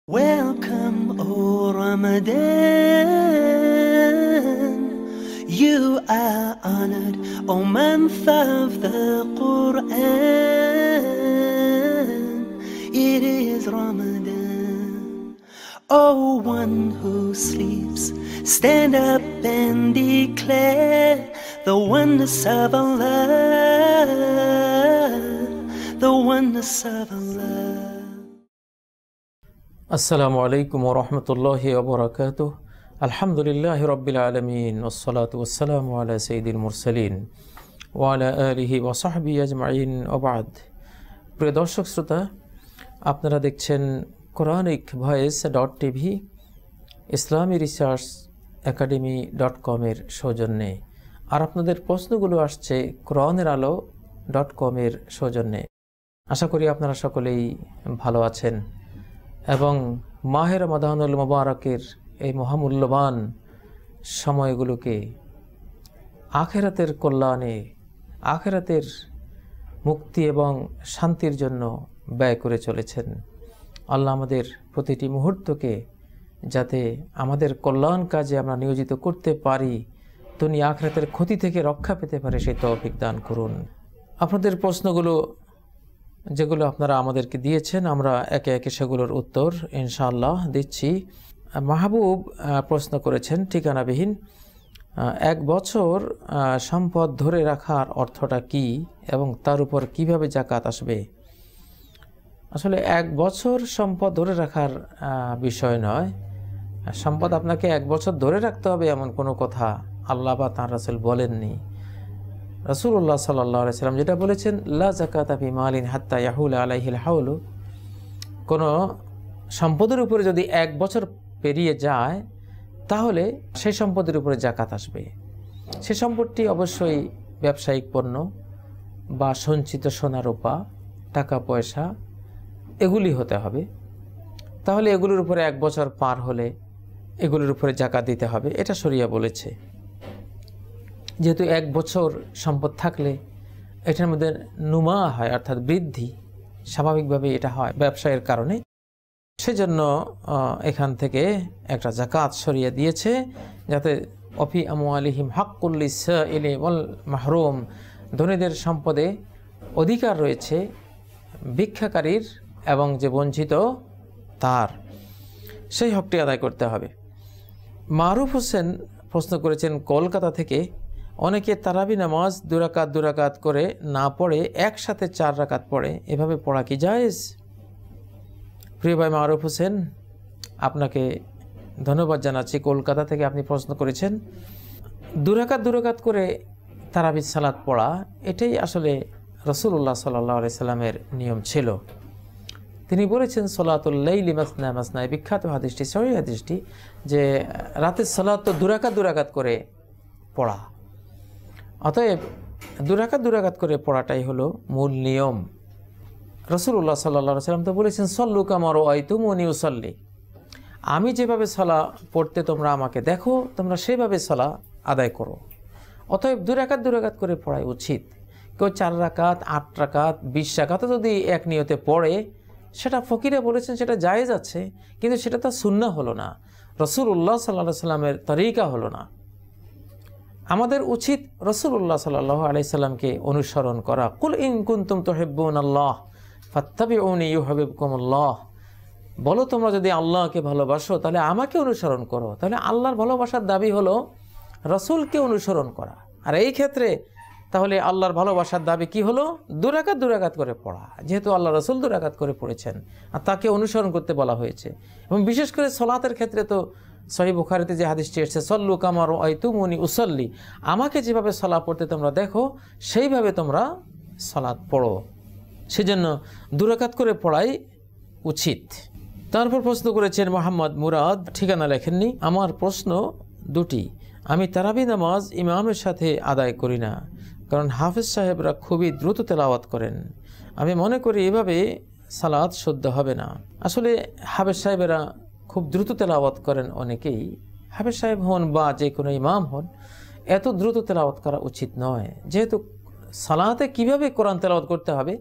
Welcome, O Ramadan. You are honored, O month of the Quran. It is Ramadan. O one who sleeps, stand up and declare the oneness of Allah, the oneness of Allah. আসসালামু আলাইকুম ওয়া রাহমাতুল্লাহি ওয়া বারাকাতুহু আলহামদুলিল্লাহি রাব্বিল আলামিন ওয়াসসালাতু ওয়াসসালামু আলা সাইয়্যিদিল মুরসালিন ওয়া আলা আলিহি ওয়া সাহবিহি আজমাইন ওয়া বা'দ। প্রিয় দর্শক শ্রোতা, আপনারা দেখছেন quranic.voice.tv ইসলামী রিসার্চ একাডেমি.com এর সৌজন্যে, আর আপনাদের প্রশ্নগুলো আসছে quraneraalo.com এর সৌজন্যে। আশা করি আপনারা সকলেই ভালো আছেন এবং মাহে রমাদানুল মুবারকের এই মহামূল্যবান সময়গুলোকে আখিরাতের কল্যাণে, আখিরাতের মুক্তি এবং শান্তির জন্য ব্যয় করে চলেছেন। আল্লাহ আমাদের প্রতিটি মুহূর্তকে যাতে আমাদের কল্যাণ কাজে আমরা নিয়োজিত করতে পারি, দুনিয়া আখিরাতের ক্ষতি থেকে রক্ষা পেতে পারে, সেই তৌফিক দান করুন। আপনাদের প্রশ্নগুলো যেগুলো আপনারা আমাদেরকে দিয়েছেন, আমরা একে একে সেগুলোর উত্তর ইনশাআল্লাহ দিচ্ছি। মাহবুব প্রশ্ন করেছেন ঠিকানাবিহীন, 1 বছর সম্পদ ধরে রাখার অর্থটা কি এবং তার উপর কিভাবে যাকাত আসবে? আসলে 1 বছর সম্পদ ধরে রাখার বিষয় নয়। সম্পদ আপনাকে 1 বছর ধরে রাখতে হবে এমন কোনো কথা আল্লাহ বা তাঁর রাসূল বলেননি। রাসূলুল্লাহ সাল্লাল্লাহু আলাইহি সাল্লাম যেটা বলেছেন, লা যাকাতা ফি মালিন হাত্তা ইয়াহুলা আলাইহিল হাউলু, কোনো সম্পদের উপরে যদি 1 বছর পেরিয়ে যায় তাহলে সেই সম্পদের উপরে যাকাত আসবে। সে সম্পদটি অবশ্যই ব্যবসায়িক পণ্য বা সঞ্চিত সোনা রূপা, টাকা পয়সা, এগুলি হতে হবে। তাহলে এগুলোর উপরে 1 বছর পার হলে এগুলোর উপরে যাকাত দিতে হবে, এটা শরিয়া বলেছে। যেহেতু 1 বছর সম্পদ থাকলে এটার মধ্যে নুমা হয়, অর্থাৎ বৃদ্ধি, স্বাভাবিকভাবে এটা হয় ব্যবসায়ের কারণে, সেজন্য এখান থেকে একটা যাকাত শরিয়া দিয়েছে, যাতে অফি আমওয়ালিহিম হাক্কুল লিসাইলি ওয়াল মাহরুম, ধনীদের সম্পদে অধিকার রয়েছে ভিক্ষাকারীর এবং যে বঞ্চিত তার, সেই হকটি আদায় করতে হবে। মারুফ হোসেন প্রশ্ন করেছেন কলকাতা থেকে, অনেকে তারাবি নামাজ 2 রাকাত করে না পড়ে একসাথে 4 রাকাত পড়ে, এভাবে পড়া কি জায়েজ? প্রিয় ভাই মারুফ হোসেন, আপনাকে ধন্যবাদ জানাচ্ছি। কলকাতা থেকে আপনি প্রশ্ন করেছেন। 2 রাকাত করে তারাবি সালাত পড়া, এটাই আসলে রাসূলুল্লাহ সাল্লাল্লাহু আলাইহি সাল্লামের নিয়ম ছিল। তিনি বলেছেন সলাতুল লাইলি মাসনা মাসনা, বিখ্যাত হাদিসটি, সহিহ হাদিসটি, যে রাতের সালাত তো 2 রাকাত করে পড়া। অতএব 2 রাকাত করে পড়াটাই হলো মূল নিয়ম। রাসূলুল্লাহ সাল্লাল্লাহু আলাইহি সাল্লাম তো বলেছেন, সল্লু কামা রাআইতুমুনি উসাল্লি, আমি যেভাবে সালাত পড়তে তোমরা আমাকে দেখো, তোমরা সেভাবে সালাত আদায় করো। অতএব 2 রাকাত করে পড়াই উচিত। কেউ 4 রাকাত, 8 রাকাত, 20 রাকাতও যদি এক নিয়তে পড়ে, সেটা ফকিরে বলেছেন সেটা জায়েজ আছে, কিন্তু সেটা তো সুন্নাহ হলো না, রাসূলুল্লাহ সাল্লাল্লাহু আলাইহি সাল্লামের তরিকা হলো না। আমাদের উচিত রাসূলুল্লাহ সাল্লাল্লাহু আলাইহি সাল্লামকে অনুসরণ করা। কুল ইন কুনতুম তুহিব্বুনাল্লাহ ফাত্তাবিউনি ইউহিব্বুকুমুল্লাহ, বলো তোমরা যদি আল্লাহকে ভালোবাসো তাহলে আমাকে অনুসরণ করো। তাহলে আল্লাহর ভালোবাসার দাবি হলো রাসূলকে অনুসরণ করা। আর এই ক্ষেত্রে তাহলে আল্লাহর ভালোবাসার দাবি কি হলো? 2 রাকাত করে পড়া। যেহেতু আল্লাহ রাসূল 2 রাকাত করে পড়েছেন আর তাকে অনুসরণ করতে বলা হয়েছে, এবং বিশেষ করে সালাতের ক্ষেত্রে তো সহিহ বুখারীতে যে হাদিসটি এসেছে, সল্লু কামা রাআইতুমুনি উসাল্লি, আমাকে যেভাবে সালাত পড়তে তোমরা দেখো সেইভাবে তোমরা সালাত পড়ো। সেজন্য 2 রাকাত করে পড়াই উচিত। তারপর প্রশ্ন করেছেন মোহাম্মদ মুরাদ, ঠিকানা লেখেননি। আমার প্রশ্ন 2টি। আমি তারাবি নামাজ ইমামের সাথে আদায় করি না, কারণ হাফেজ সাহেবরা খুবই দ্রুত তেলাওয়াত করেন। আমি মনে করি এভাবে সালাত শুদ্ধ হবে না। আসলে হাফেজ সাহেবেরা খুব দ্রুত তেলাওয়াত করেন অনেকেই, হাফেজ সাহেব হন বা যে কোনো ইমাম হন, এত দ্রুত তেলাওয়াত করা উচিত নয়। যেহেতু সালাতে কিভাবে কোরআন তেলাওয়াত করতে হবে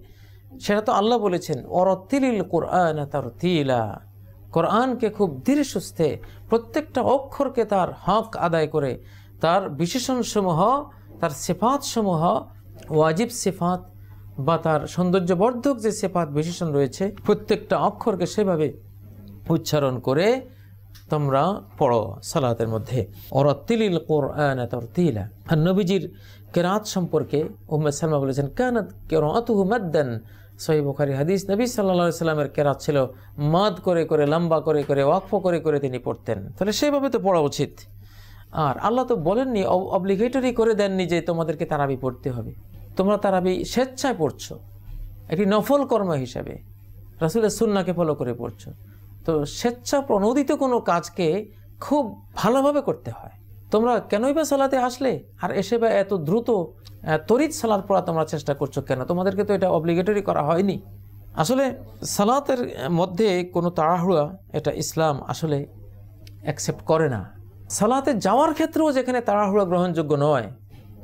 সেটা তো আল্লাহ বলেছেন, ওয়ারাত্তিলিল কুরআনা তারতিলা, কোরআনকে খুব ধীরে সুস্থে প্রত্যেকটা অক্ষরকে তার হক আদায় করে তার বিশেষণসমূহ, তার সিফাতসমূহ, ওয়াজিব সিফাত বা তার সৌন্দর্যবর্ধক যে সিফাত বিশেষণ রয়েছে, প্রত্যেকটা অক্ষরকে সেভাবে উচ্চারণ করে তোমরা পড়ো সালাতের মধ্যে। ওরাত্তিলিল কুরআন তারতিলা। আর নবীজির কেরাত সম্পর্কে উম্মে সালমা বলেছেন, কানাত কিরাআতুহু মাদ্দান। সহিহ বুখারী হাদিস, নবী সাল্লাল্লাহু আলাইহি সাল্লামের কেরাত ছিল মাদ করে করে, লম্বা করে করে, ওয়াকফ করে করে তিনি পড়তেন। তাহলে সেভাবে তো পড়া উচিত। আর আল্লাহ তো বলেননি, অব্লিগেটরি করে দেননি যে তোমাদেরকে তারাবি পড়তে হবে। তোমরা তারাবি স্বেচ্ছায় পড়ছো, একটি নফল কর্ম হিসাবে রাসূলের সুন্নাহকে ফলো করে পড়ছো। তো স্বেচ্ছা প্রণোদিত কোনো কাজকে খুব ভালোভাবে করতে হয়। তোমরা কেনই বা সালাতে আসলে আর এসে বা এত দ্রুত তড়িৎ সালাত পড়া তোমরা চেষ্টা করছো কেন? তোমাদেরকে তো এটা অব্লিগেটরি করা হয়নি। আসলে সালাতের মধ্যে কোনো তাড়াহুড়া এটা ইসলাম আসলে অ্যাকসেপ্ট করে না। সালাতে যাওয়ার ক্ষেত্রেও যেখানে তাড়াহুড়া গ্রহণযোগ্য নয়,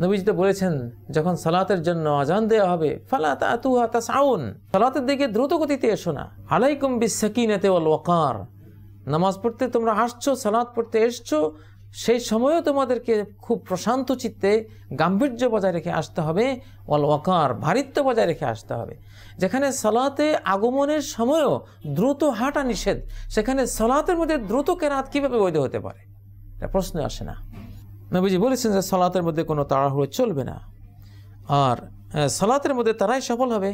নবীজি তো বলেছেন যখন সালাতের জন্য আজান দেওয়া হবে, ফালা তাতুহা তাসাউন, সালাতের দিকে দ্রুত গতিতে এসো না। আলাইকুম বিসসাকিনাতি ওয়াল ওয়াকার, নামাজ পড়তে তোমরা আসছো, সালাত পড়তে এসছো, সেই সময়ও তোমাদেরকে খুব প্রশান্ত চিত্তে গাম্ভীর্য বজায় রেখে আসতে হবে। ওয়াল ওয়াকার, ভারিত্ব বজায় রেখে আসতে হবে। যেখানে সালাতে আগমনের সময়ও দ্রুত হাঁটা নিষেধ, সেখানে সালাতের মধ্যে দ্রুত কেরাত কিভাবে বৈধ হতে পারে? এটা প্রশ্ন আসে না। নবীজি বলেছেন যে সালাতের মধ্যে কোনো তাড়াহুড়ো চলবে না। আর সালাতের মধ্যে তারাই সফল হবে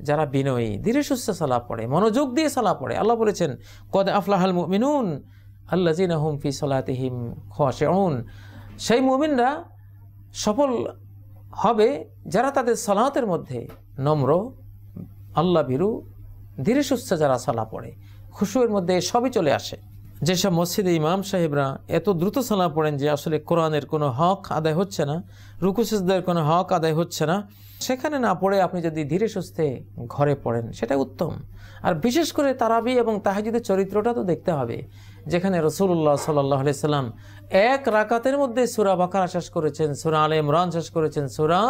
যারা বিনয়ী, ধীরে সুস্থে সালাত পড়ে, মনোযোগ দিয়ে সালাত পড়ে। আল্লাহ বলেছেন, কদ আফলাহাল মুমিনুন আল্লাযিনা হুম ফি সালাতিহিম খাশিউন। সেই মুমিনরা সফল হবে যারা তাদের সালাতের মধ্যে নম্র, আল্লাহ ভীরু, ধীরে সুস্থে যারা সালাত পড়ে, খুশুয়ের মধ্যে সবই চলে আসে। যেসব মসজিদে ইমাম সাহেবরা এত দ্রুত সালাত পড়েন যে আসলে কোরআনের কোনো হক আদায় হচ্ছে না, রুকু সিজদার কোনো হক আদায় হচ্ছে না, সেখানে না পড়ে আপনি যদি ধীরে সুস্থে ঘরে পড়েন সেটা উত্তম। আর বিশেষ করে তারাবি এবং তাহাজ্জুদের চরিত্রটা তো দেখতে হবে, যেখানে রাসূলুল্লাহ সাল্লাল্লাহু আলাইহি সাল্লাম এক রাকাতের মধ্যে সূরা বাকারা শেষ করেছেন, সূরা আলে ইমরান শেষ করেছেন, সূরা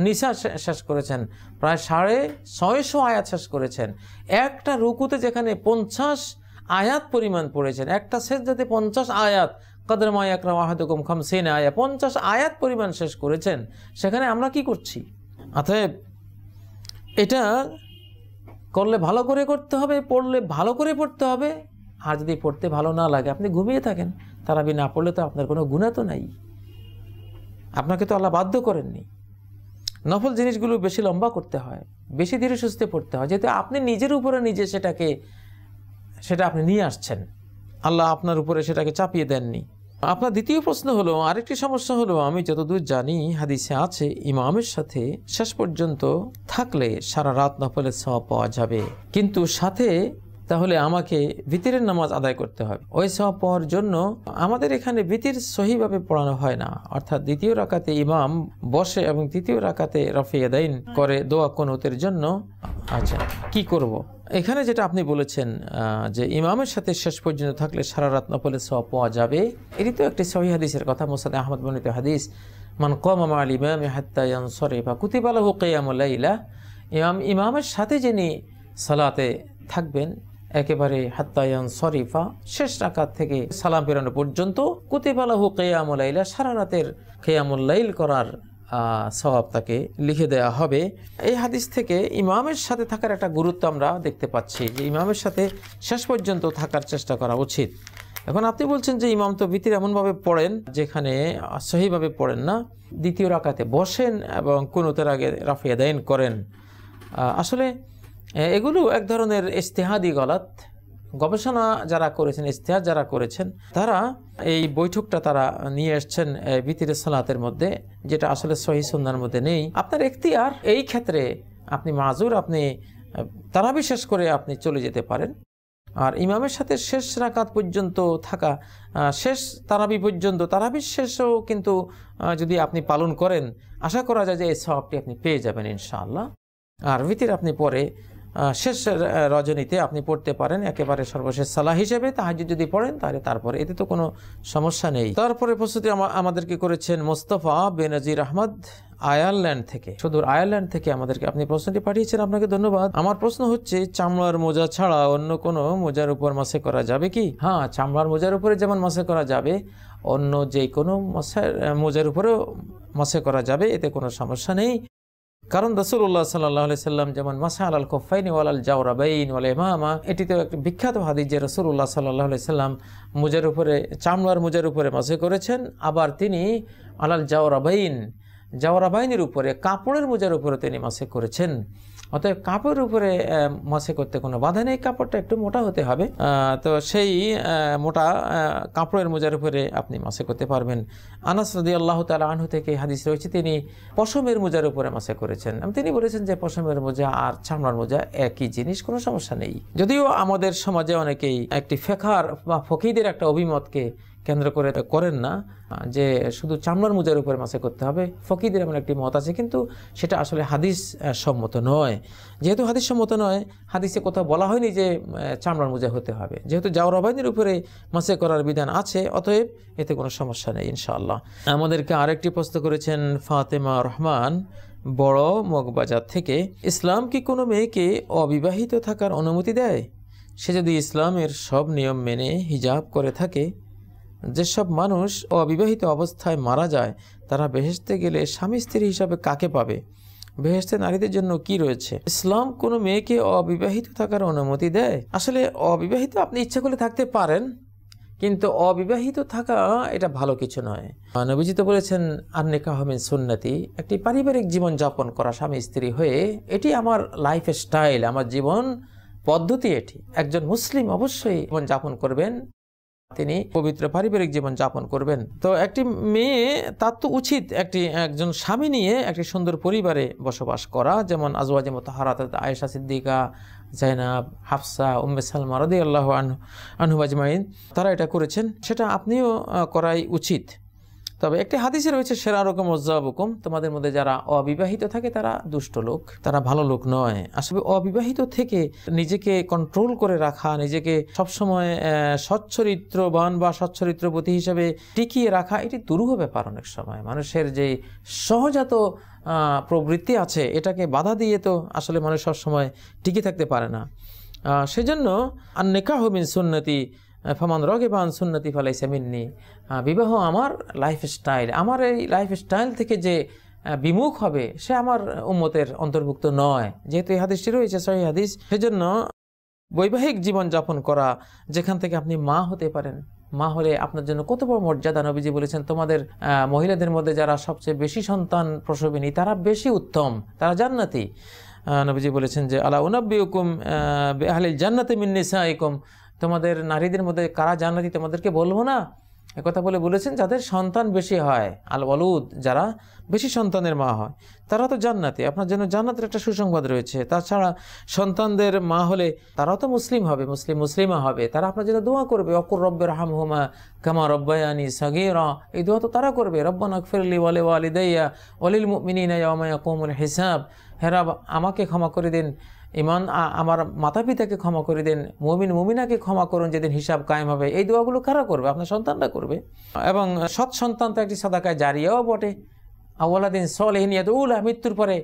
নিসা শেষ করেছেন, প্রায় 650 আয়াত শেষ করেছেন। একটা রুকুতে যেখানে 50 আয়াত পরিমাণ পড়েছেন, একটা সেজদাতে 50 আয়াত, কদর মা ইয়াকরাউ আহাদুকুম 50 আয়াত, 50 আয়াত পরিমাণ শেষ করেছেন। সেখানে আমরা কি করছি? অতএব এটা করলে ভালো করে করতে হবে, পড়লে ভালো করে পড়তে হবে। আর যদি পড়তে ভালো না লাগে, আপনি ঘুমিয়ে থাকেন, তারাবি না পড়লে তো আপনার কোনো গুনাহ তো নাই, আপনাকে তো আল্লাহ বাধ্য করেননি। নফল জিনিসগুলো বেশি লম্বা করতে হয়, বেশি ধীরে সুস্থে পড়তে হয়, যেহেতু আপনি নিজের উপরে নিজে সেটা আপনি নিয়ে আসছেন, আল্লাহ আপনার উপরে সেটাকে চাপিয়ে দেননি। আপনার দ্বিতীয় প্রশ্ন হলো, আরেকটি সমস্যা হলো, আমি যতদূর জানি হাদিসে আছে ইমামের সাথে শেষ পর্যন্ত থাকলে সারা রাত নফলের সওয়াব পাওয়া যাবে, কিন্তু সাথে তাহলে আমাকে ভিতরের নামাজ আদায় করতে হবে। ওই সওয়াব পাওয়ার জন্য আমাদের এখানে ভিতর সহিভাবে পড়ানো হয় না, অর্থাৎ দ্বিতীয় রাকাতে ইমাম বসে এবং তৃতীয় রাকাতে রাফি ইয়াদাইন করে দোয়া কুনুতের জন্য। আচ্ছা, কি করব? এখানে যেটা আপনি বলেছেন যে ইমামের সাথে শেষ পর্যন্ত থাকলে সারা রাত নফলের সওয়াব পাওয়া যাবে, এটি তো একটি সহিহ হাদিসের কথা, মুসনাদ আহমদ বর্ণিত হাদিস, মান কামা মা'আল ইমামি হাত্তা ইয়ানসারিফা কুতিবা লাহু কিয়ামুল লাইলা। ইমামের সাথে যিনি সালাতে থাকবেন একেবারে হাত্তা ইয়ানসারিফা, শেষ রাকাত থেকে সালাম ফেরানো পর্যন্ত, কুতিবা লাহু কিয়ামুল লাইলা, সারা রাতের কিয়ামুল লাইল করার সওয়াব তাকে লিখে দেওয়া হবে। এই হাদিস থেকে ইমামের সাথে থাকার একটা গুরুত্ব আমরা দেখতে পাচ্ছি, যে ইমামের সাথে শেষ পর্যন্ত থাকার চেষ্টা করা উচিত। এখন আপনি বলছেন যে ইমাম তো ভিতরে এমনভাবে পড়েন যেখানে সহিভাবে পড়েন না, দ্বিতীয় রাকাতে বসেন এবং কুনুতের আগে রাফি ইয়াদাইন করেন। আসলে এগুলো এক ধরনের ইজতিহাদি গলাত। গবেষণা যারা করেছেন, ইজতিহাদ যারা করেছেন, তারা এই বৈঠকটা তারা নিয়ে এসছেন ভিতরের সালাতের মধ্যে, যেটা আসলে সহিহ সুন্নাহর মধ্যে নেই। আপনার এখতিয়ার, এই ক্ষেত্রে আপনি মাজুর, আপনি তারাবি শেষ করে আপনি চলে যেতে পারেন। আর ইমামের সাথে শেষ রাকাত পর্যন্ত থাকা, শেষ তারাবি পর্যন্ত, তারাবির শেষও কিন্তু যদি আপনি পালন করেন, আশা করা যায় যে এই সওয়াবটি আপনি পেয়ে যাবেন ইনশাআল্লাহ। আর ভিতরে আপনি পরে শেষ রজনীতে আপনি পড়তে পারেন একেবারে সর্বশেষ সালাহ হিসেবে। তাহাজ্জুদ যদি পড়েন তাহলে তারপরে এতে তো কোনো সমস্যা নেই। তারপরে প্রস্তুতি আমাদেরকে করেছেন মোস্তফা বেনজির আহমদ আয়ারল্যান্ড থেকে, সুদূর আয়ারল্যান্ড থেকে আমাদেরকে আপনি প্রশ্নটি পাঠিয়েছেন, আপনাকে ধন্যবাদ। আমার প্রশ্ন হচ্ছে, চামড়ার মোজা ছাড়া অন্য কোনো মোজার উপর মাসে করা যাবে কি? হ্যাঁ, চামড়ার মোজার উপরে যেমন মাসে করা যাবে, অন্য যে কোনো মোজার উপরেও মাসে করা যাবে, এতে কোনো সমস্যা নেই। কারণ রাসূলুল্লাহ সাল্লাল্লাহু আলাইহি সাল্লাম যেমন মাসা আলাল কুফাইনি ওয়ালাল জাওরাবাইন ওয়াল ইমামা, এটিতেও একটা বিখ্যাত হাদিস যে রাসূলুল্লাহ সাল্লাল্লাহু আলাইহি সাল্লাম মোজার উপরে, চামড়ার মোজার উপরে মাসে করেছেন। আবার তিনি আলাল জাওরাবাইনের উপরে, কাপড়ের মোজার উপরে তিনি মাসে করেছেন। অতএব কাপড়ের উপরে মাসে করতে কোনো বাধা নেই, কাপড়টা একটু মোটা হতে হবে। তো সেই মোটা কাপড়ের মোজার উপরে আপনি মাসে করতে পারবেন। আনাস রাদিয়াল্লাহু তাআলা আনহু থেকে হাদিস রয়েছে, তিনি পশমের মোজার উপরে মাসে করেছেন। তিনি বলেছেন যে পশমের মোজা আর চামড়ার মোজা একই জিনিস, কোনো সমস্যা নেই। যদিও আমাদের সমাজে অনেকেই একটি ফিকহার বা ফকিহদের একটা অভিমতকে কেন্দ্র করে করেন না যে শুধু চামড়ার মোজার উপরে মাসে করতে হবে, ফকিহদের এমন একটি মত আছে, কিন্তু সেটা আসলে হাদিস সম্মত নয়। যেহেতু হাদিস সম্মত নয়, হাদিসে কোথাও বলা হয়নি যে চামড়ার মোজা হতে হবে। যেহেতু জাওরাবাইনের উপরে মাসে করার বিধান আছে, অতএব এতে কোনো সমস্যা নেই ইনশাআল্লাহ। আমাদেরকে আরেকটি প্রশ্ন করেছেন ফাতেমা রহমান বড় মগবাজার থেকে, ইসলাম কি কোনো মেয়েকে অবিবাহিত থাকার অনুমতি দেয়? সে যদি ইসলামের সব নিয়ম মেনে হিজাব করে থাকে, যেসব মানুষ অবিবাহিত অবস্থায় মারা যায় তারা বেহেশতে গেলে স্বামী স্ত্রী হিসাবে কাকে পাবে? বেহেশতে নারীদের জন্য কি রয়েছে? ইসলাম কোনো মেয়েকে অবিবাহিত থাকার অনুমতি দেয়? আসলে অবিবাহিত আপনি ইচ্ছা করলে থাকতে পারেন, কিন্তু অবিবাহিত থাকা এটা ভালো কিছু নয়। নবীজি তো বলেছেন আন-নিকাহু মিন সুন্নতি, একটি পারিবারিক জীবন যাপন করা স্বামী স্ত্রী হয়ে, এটি আমার লাইফ স্টাইল, আমার জীবন পদ্ধতি। এটি একজন মুসলিম অবশ্যই জীবন যাপন করবেন, তিনি পবিত্র পারিবারিক জীবন যাপন করবেন। তো একটি মেয়ে, তার তো উচিত একজন স্বামী নিয়ে একটি সুন্দর পরিবারে বসবাস করা, যেমন আজওয়াজে মুতাহহারাত আয়েশা সিদ্দিকা, জাইনাব, হাফসা, উম্মে সালমা রাদিয়াল্লাহু আনহুম আজমাইন, তারা এটা করেছেন, সেটা আপনিও করাই উচিত। তবে একটি হাদিসে রয়েছে শিরারুকুম ওয়াজ্জাবুকুম, তোমাদের মধ্যে যারা অবিবাহিত থাকে তারা দুষ্ট লোক, তারা ভালো লোক নয়। আসলে অবিবাহিত থেকে নিজেকে কন্ট্রোল করে রাখা, নিজেকে সবসময় সচ্চরিত্রবান বা সচ্চরিত্রবতী হিসেবে টিকিয়ে রাখা, এটি দুরূহ ব্যাপার। অনেক সময় মানুষের যে সহজাত প্রবৃত্তি আছে, এটাকে বাধা দিয়ে তো আসলে মানুষ সবসময় টিকে থাকতে পারে না। সেজন্য আন-নিকাহু মিন সুন্নতি ফামান রাগিবা আন সুন্নতি ফালাইসা মিন্নি, বিবাহ আমার লাইফস্টাইল, আমার এই লাইফস্টাইল থেকে যে বিমুখ হবে সে আমার উম্মতের অন্তর্ভুক্ত নয়। যেহেতু এই হাদিসটি রয়েছে সহিহ হাদিস, সেজন্য বৈবাহিক জীবন যাপন করা, যেখান থেকে আপনি মা হতে পারেন, মা হলে আপনার জন্য কত বড় মর্যাদা। নবীজি বলেছেন তোমাদের মহিলাদের মধ্যে যারা সবচেয়ে বেশি সন্তান প্রসবিনী তারা বেশি উত্তম, তারা জান্নাতি। নবীজি বলেছেন যে আলা উনাব্বিউকুম বিআহলিল জান্নাতি মিন নিসাইকুম, তোমাদের নারীদের মধ্যে কারা জান্নাতি তোমাদেরকে বলবো না? একথা বলেছেন যাদের সন্তান বেশি হয়, আল ওয়ালুদ, যারা বেশি সন্তানের মা হয় তারা তো জান্নাতি। আপনার জন্য জান্নাতের একটা সুসংবাদ রয়েছে। তাছাড়া সন্তানদের মা হলে তারাও তো মুসলিম হবে, মুসলিমা হবে, তারা আপনার জন্য দোয়া করবে, অকুর রব্বির হামহুমা কামা রব্বায়ানি সাগীরা, এই দোয়া তো তারা করবে। রব্বানা ইগফিরলি ওয়া লিওয়ালিদাইয়া ওয়া লিল মুমিনিনা ইয়াওমা ইয়াকুমুল হিসাব, হে রব আমাকে ক্ষমা করে দিন, আমার মাতা পিতাকে ক্ষমা করে দেন, মুমিন মুমিনাকে ক্ষমা করুন যেদিন হিসাব কায়েম হবে। এই দোয়াগুলো কারা করবে? আপনার সন্তানরা করবে। এবং সৎ সন্তান তো একটি সাদাকায় জারিয়াও বটে। আওয়ালাদিন সলিহিন ইয়াদউলা, মৃত্যুর পরে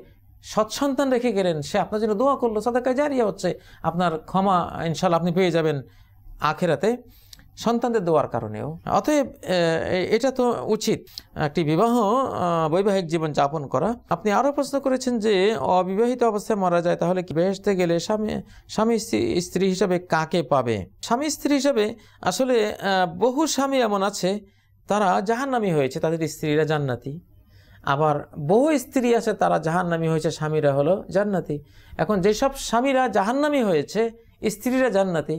সৎ সন্তান রেখে গেলেন, সে আপনার জন্য দোয়া করলো, সাদাকায় জারিয়া হচ্ছে, আপনার ক্ষমা ইনশাআল্লাহ আপনি পেয়ে যাবেন আখিরাতে সন্তানদের দোয়ার কারণেও। অতএব এটা তো উচিত একটি বৈবাহিক জীবন যাপন করা। আপনি আরও প্রশ্ন করেছেন যে অবিবাহিত অবস্থায় মারা যায় তাহলে কি বেহেশতে গেলে স্বামী স্ত্রী হিসাবে কাকে পাবে? স্বামী স্ত্রী হিসাবে আসলে বহু স্বামী এমন আছে তারা জাহান্নামী হয়েছে, তাদের স্ত্রীরা জান্নাতি। আবার বহু স্ত্রী আছে তারা জাহান্নামী হয়েছে, স্বামীরা হলো জান্নাতি। এখন যেসব স্বামীরা জাহান্নামী হয়েছে, স্ত্রীরা জান্নাতি।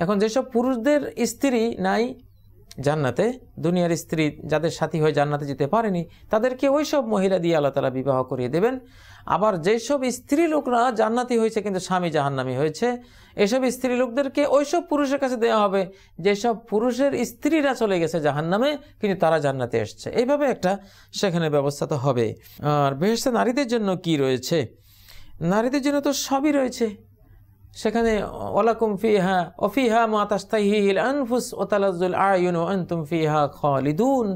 এখন যেসব পুরুষদের স্ত্রী নাই জান্নাতে, দুনিয়ার স্ত্রী যাদের সাথী হয়ে জান্নাতে যেতে পারেনি, তাদেরকে ওই সব মহিলা দিয়ে আল্লাহ তাআলা বিবাহ করিয়ে দেবেন। আবার যেসব স্ত্রী লোকরা জান্নাতি হয়েছে কিন্তু স্বামী জাহান্নামী হয়েছে, এসব স্ত্রী লোকদেরকে ওইসব পুরুষের কাছে দেওয়া হবে যেসব পুরুষের স্ত্রীরা চলে গেছে জাহান্নামে কিন্তু তারা জান্নাতে এসছে। এইভাবে একটা সেখানে ব্যবস্থা তো হবে। আর বেহেশতে নারীদের জন্য কি রয়েছে? নারীদের জন্য তো সবই রয়েছে। সেখানে ওয়ালাকুম ফিহা ওয়া ফিহা মা তাশতাহিল আনফুস ওয়া তালাজ্জুল আয়ুন ওয়া আনতুম ফিহা খালিদুন।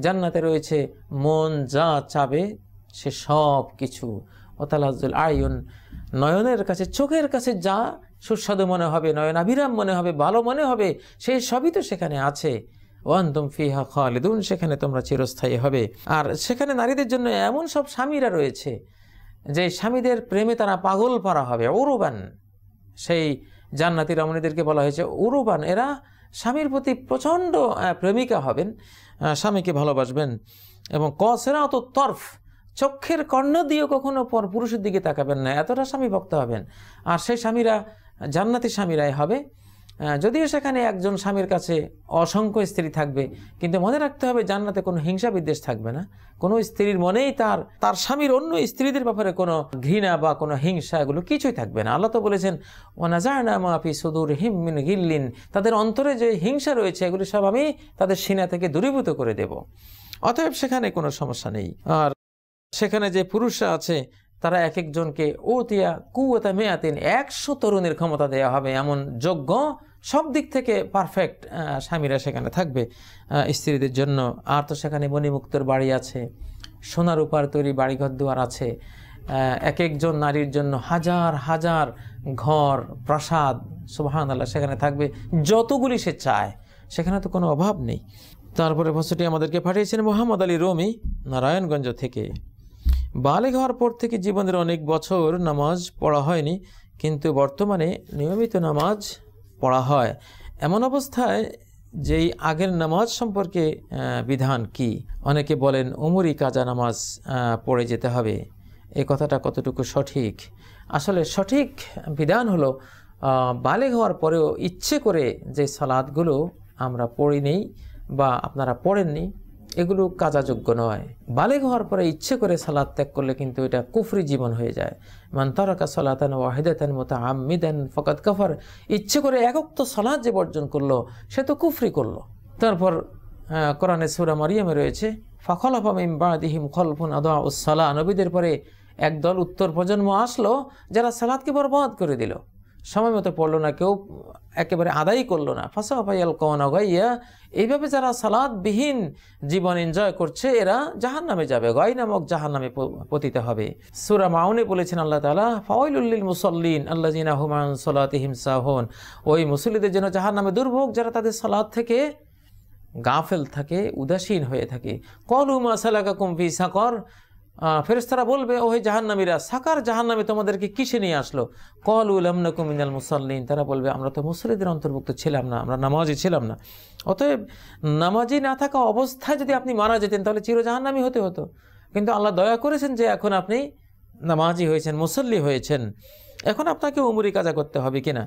জান্নাতে রয়েছে মন যা চাবে সে সব কিছু। ওয়া তালাজ্জুল আয়ুন, নয়নের কাছে, চোখের কাছে যা সুস্বাদু মনে হবে, নয়নাভিরাম মনে হবে, ভালো মনে হবে, সেই সবই তো সেখানে আছে। ওয়া আনতুম ফিহা খালিদুন, সেখানে তোমরা চিরস্থায়ী হবে। আর সেখানে নারীদের জন্য এমন সব স্বামীরা রয়েছে যে স্বামীদের প্রেমে তারা পাগল পারা হবে। উরুবান, সেই জান্নাতি রমণীদেরকে বলা হয়েছে উরুবান, এরা স্বামীর প্রতি প্রচণ্ড প্রেমিকা হবেন, স্বামীকে ভালোবাসবেন। এবং কসরাত তরফ, চক্ষের কর্ণ দিয়েও কখনো পর পুরুষের দিকে তাকাবেন না, এতটা স্বামী ভক্ত হবেন। আর সেই স্বামীরা জান্নাতি স্বামীরাই হবে। যদিও সেখানে একজন স্বামীর কাছে অসংখ্য স্ত্রী থাকবে, কিন্তু মনে রাখতে হবে জান্নাতে কোনো হিংসা বিদ্বেষ থাকবে না। কোনো স্ত্রীর মনেই তার স্বামীর অন্য স্ত্রীদের ব্যাপারে কোনো ঘৃণা বা কোনো হিংসা, এগুলো কিছুই থাকবে না। আল্লাহ তো বলেছেন ওয়ানাজানা মা ফি সুদুরহিম মিন গিল্লিন, তাদের অন্তরে যে হিংসা রয়েছে এগুলি সব আমি তাদের সিনা থেকে দূরীভূত করে দেব। অতএব সেখানে কোনো সমস্যা নেই। আর সেখানে যে পুরুষরা আছে তারা এক একজনকে ওতিয়া কুওয়াতা মিয়াতিন, 100 তরুণের ক্ষমতা দেওয়া হবে, এমন যোগ্য সব দিক থেকে পারফেক্ট স্বামীরা সেখানে থাকবে স্ত্রীদের জন্য। আর তো সেখানে মণিমুক্তর বাড়ি আছে, সোনার উপর তৈরি বাড়িঘর দুয়ার আছে, এক একজন নারীর জন্য হাজার হাজার ঘর প্রাসাদ, সুবহানাল্লাহ, সেখানে থাকবে যতগুলি সে চায়, সেখানে তো কোনো অভাব নেই। তারপরে বছরটি আমাদেরকে পাঠিয়েছেন মোহাম্মদ আলী রমি, নারায়ণগঞ্জ থেকে। বালেগ হওয়ার পর থেকে জীবনের অনেক বছর নামাজ পড়া হয়নি, কিন্তু বর্তমানে নিয়মিত নামাজ পড়া হয়। এমন অবস্থায় যেই আগের নামাজ সম্পর্কে বিধান কি? অনেকে বলেন উমরি কাজা নামাজ পড়ে যেতে হবে। এই কথাটা কতটুকু সঠিক? আসলে সঠিক বিধান হলো বালেগ হওয়ার পরেও ইচ্ছে করে যে সালাতগুলো আমরা পড়ি নেই বা আপনারা পড়েননি, এগুলো কাজাযোগ্য নয়। বালেগ হওয়ার পরে ইচ্ছে করে সালাত ত্যাগ করলে কিন্তু এটা কুফরি জীবন হয়ে যায়। মান তারাকা সালাতান ওয়াহিদাতান মুতাআম্মিদান ফাকাদ কাফার, ইচ্ছে করে একক্ত সালাত যে বর্জন করলো সে তো কুফরি করলো। তারপর কোরআনে সূরা মারিয়ামে রয়েছে ফাখলাফা মিন বাদিহিম খলফুন আদাউস সালাহ, নবীদের পরে একদল উত্তর প্রজন্ম আসলো যারা সালাতকে বরবাদ করে দিল, সময় মতো পড়লো না, কেউ একেবারে আদায় করলো না। ফাসাফাইয়াল কওনা গাইয়া, এইভাবে যারা সালাতবিহীন জীবন এনজয় করছে এরা জাহান্নামে যাবে, গাই নামক জাহান্নামে পতিত হবে। সূরা মাউনে বলেছেন আল্লাহ তাআলা ফাওয়াইলুল লিল মুসাল্লিন আল্লাযিনা হুম আন সালাতিহিম সাহুন, ওই মুসল্লিদের জন্য জাহান্নামে দুর্ভোগ যারা তাদের সালাত থেকে গাফেল থাকে, উদাসীন হয়ে থাকে। ক্বালু মা সালাকাকুম ফি সাকর, ফেরেশতারা বলবে ওই জাহান্নামীরা, সাকার জাহান্নামে তোমাদেরকে কিসে নিয়ে আসলো? ক্বালু লাম নাকু মিনাল মুসাল্লিন, তারা বলবে আমরা তো মুসল্লিদের অন্তর্ভুক্ত ছিলাম না, আমরা নামাজি ছিলাম না। অতএব নামাজি না থাকা অবস্থায় যদি আপনি মারা যেতেন তাহলে চির জাহান্নামী হতে হতো। কিন্তু আল্লাহ দয়া করেছেন যে এখন আপনি নামাজি হয়েছেন, মুসল্লি হয়েছেন, এখন আপনাকে উমরি কাজা করতে হবে কিনা।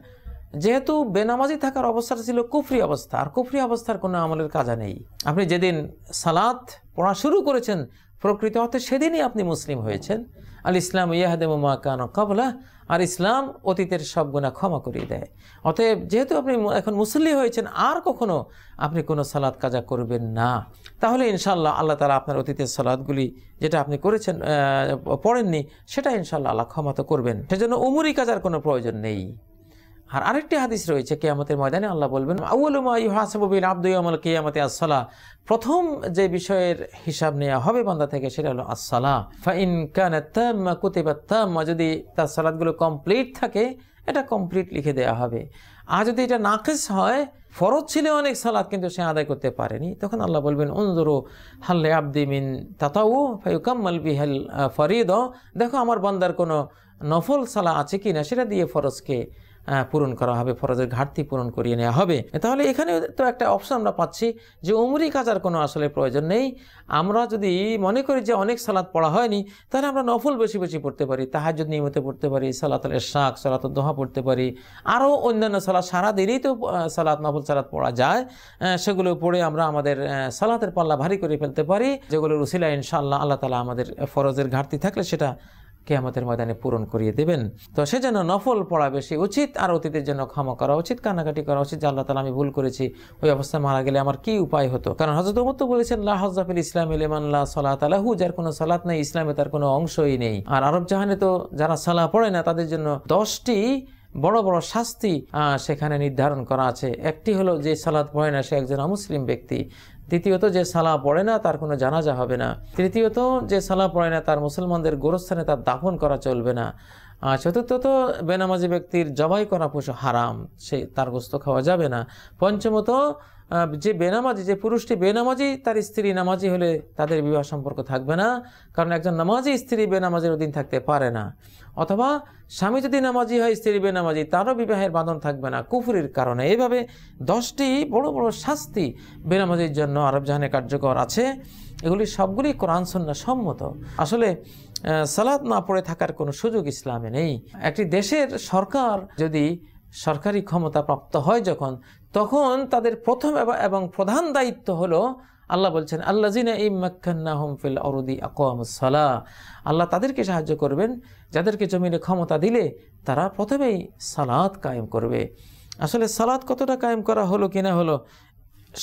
যেহেতু বেনামাজি থাকার অবস্থাটা ছিল কুফরি অবস্থা, আর কুফরি অবস্থার কোনো আমলের কাজা নেই। আপনি যেদিন সালাত পড়া শুরু করেছেন প্রকৃত অর্থে সেদিনই আপনি মুসলিম হয়েছেন। আল ইসলাম ইয়াহদিমু মা কানা ক্বাবলা, আর ইসলাম অতীতের সব গুনাহ ক্ষমা করিয়ে দেয়। অতএব যেহেতু আপনি এখন মুসল্লি হয়েছেন, আর কখনো আপনি কোনো সালাত কাজা করবেন না। তাহলে ইনশাআল্লাহ আল্লাহ তাআলা আপনার অতীতের সালাতগুলি যেটা আপনি করেছেন পড়েননি, সেটা ইনশাআল্লাহ আল্লাহ ক্ষমা তো করবেন। সেজন্য উমরি কাজার কোনো প্রয়োজন নেই। আর আরেকটি হাদিস রয়েছে, কিয়ামতের ময়দানে আল্লাহ বলবেন আউয়ালু মা ইউহাসাবু বিল আবদু ইয়াউমাল কিয়ামাতি আস-সালাহ, প্রথম যে বিষয়ের হিসাব নেওয়া হবে বান্দা থেকে সেটা হলো আস-সালাহ। ফা ইন কানাত তাম্মা কুতিবাত তাম্মা, যদি তার সালাতগুলো কমপ্লিট থাকে এটা কমপ্লিট লিখে দেওয়া হবে। আর যদি এটা নাকিস হয়, ফরজ ছিল অনেক সালাত কিন্তু সে আদায় করতে পারেনি, তখন আল্লাহ বলবেন উনজুরু হাল লিআবদি মিন তাতাউ ফায়ুকাম্মাল বিহাল ফরিদা, দেখো আমার বান্দার কোনো নফল সালাহ আছে কিনা, সেটা দিয়ে ফরজকে পূরণ করা হবে, ফরজের ঘাটতি পূরণ করিয়ে নেওয়া হবে। তাহলে এখানে তো একটা অপশন আমরা পাচ্ছি যে উমরি কাজার কোনো আসলে প্রয়োজন নেই। আমরা যদি মনে করি যে অনেক সালাত পড়া হয়নি, তাহলে আমরা নফল বেশি বেশি পড়তে পারি, তাহাজ্জুদ নিয়মিত পড়তে পারি, সালাতুল ইশরাক, সালাতুদ দুহা পড়তে পারি, আরও অন্যান্য সালাত সারাদিনই তো সালাত নফল সালাত পড়া যায়, সেগুলো পড়ে আমরা আমাদের সালাতের পাল্লা ভারী করে ফেলতে পারি, যেগুলোর উসিলায় ইনশাআল্লাহ আল্লাহ তাআলা আমাদের ফরজের ঘাটতি থাকলে সেটা কিয়ামতের ময়দানে পূরণ করিয়ে দেবেন। তো সেজন্য নফল পড়া বেশি উচিত, আর অতীতের জন্য ক্ষমা করা উচিত, কান্নাকাটি করা উচিত যে আল্লাহ তাআলা আমি ভুল করেছি, ওই অবস্থায় মারা গেলে আমার কি উপায় হতো। কারণ হযরত ওমর তো বলেছেন লা হজ্জা ফিল ইসলামি লিমান লা সালাতা লাহু, যার কোনো সালাত নেই ইসলামে তার কোনো অংশই নেই। আর আরব জাহানে তো যারা সালাহ পড়ে না তাদের জন্য 10টি বড় বড় শাস্তি সেখানে নির্ধারণ করা আছে। একটি হলো যে সালাত পড়ে না সে একজন অমুসলিম ব্যক্তি, দ্বিতীয়ত যে সালাহ পড়ে না তার কোনো জানাজা হবে না, তৃতীয়ত যে সালাহ পড়ে না তার মুসলমানদের গোরস্থানে তার দাফন করা চলবে না, চতুর্থত বেনামাজি ব্যক্তির জবাই করা পশু হারাম, সে তার গোস্ত খাওয়া যাবে না, পঞ্চমত যে বেনামাজি, যে পুরুষটি বেনামাজি তার স্ত্রী নামাজি হলে তাদের বিবাহ সম্পর্ক থাকবে না, কারণ একজন নামাজি স্ত্রী বেনামাজির অধীন থাকতে পারে না, অথবা স্বামী যদি নামাজি হয় স্ত্রী বেনামাজি তারও বিবাহের বাঁধন থাকবে না কুফরির কারণে। এইভাবে 10টি বড় বড় শাস্তি বেনামাজির জন্য আরব জাহানে কার্যকর আছে। এগুলি সবগুলি কোরআন সুন্নাহ সম্মত। আসলে সালাত না পড়ে থাকার কোনো সুযোগ ইসলামে নেই। একটি দেশের সরকার যদি সরকারি ক্ষমতা প্রাপ্ত হয় তখন তাদের প্রথম এবং প্রধান দায়িত্ব হলো, আল্লাহ বলছেন আল্লাযিনা ইম্মাক্কান্নাহুম ফিল আরদি আকামুস সালাহ, আল্লাহ তাদেরকে সাহায্য করবেন যাদেরকে জমিনে ক্ষমতা দিলে তারা প্রথমেই সালাত কায়েম করবে। আসলে সালাত কতটা কায়েম করা হলো কিনা হলো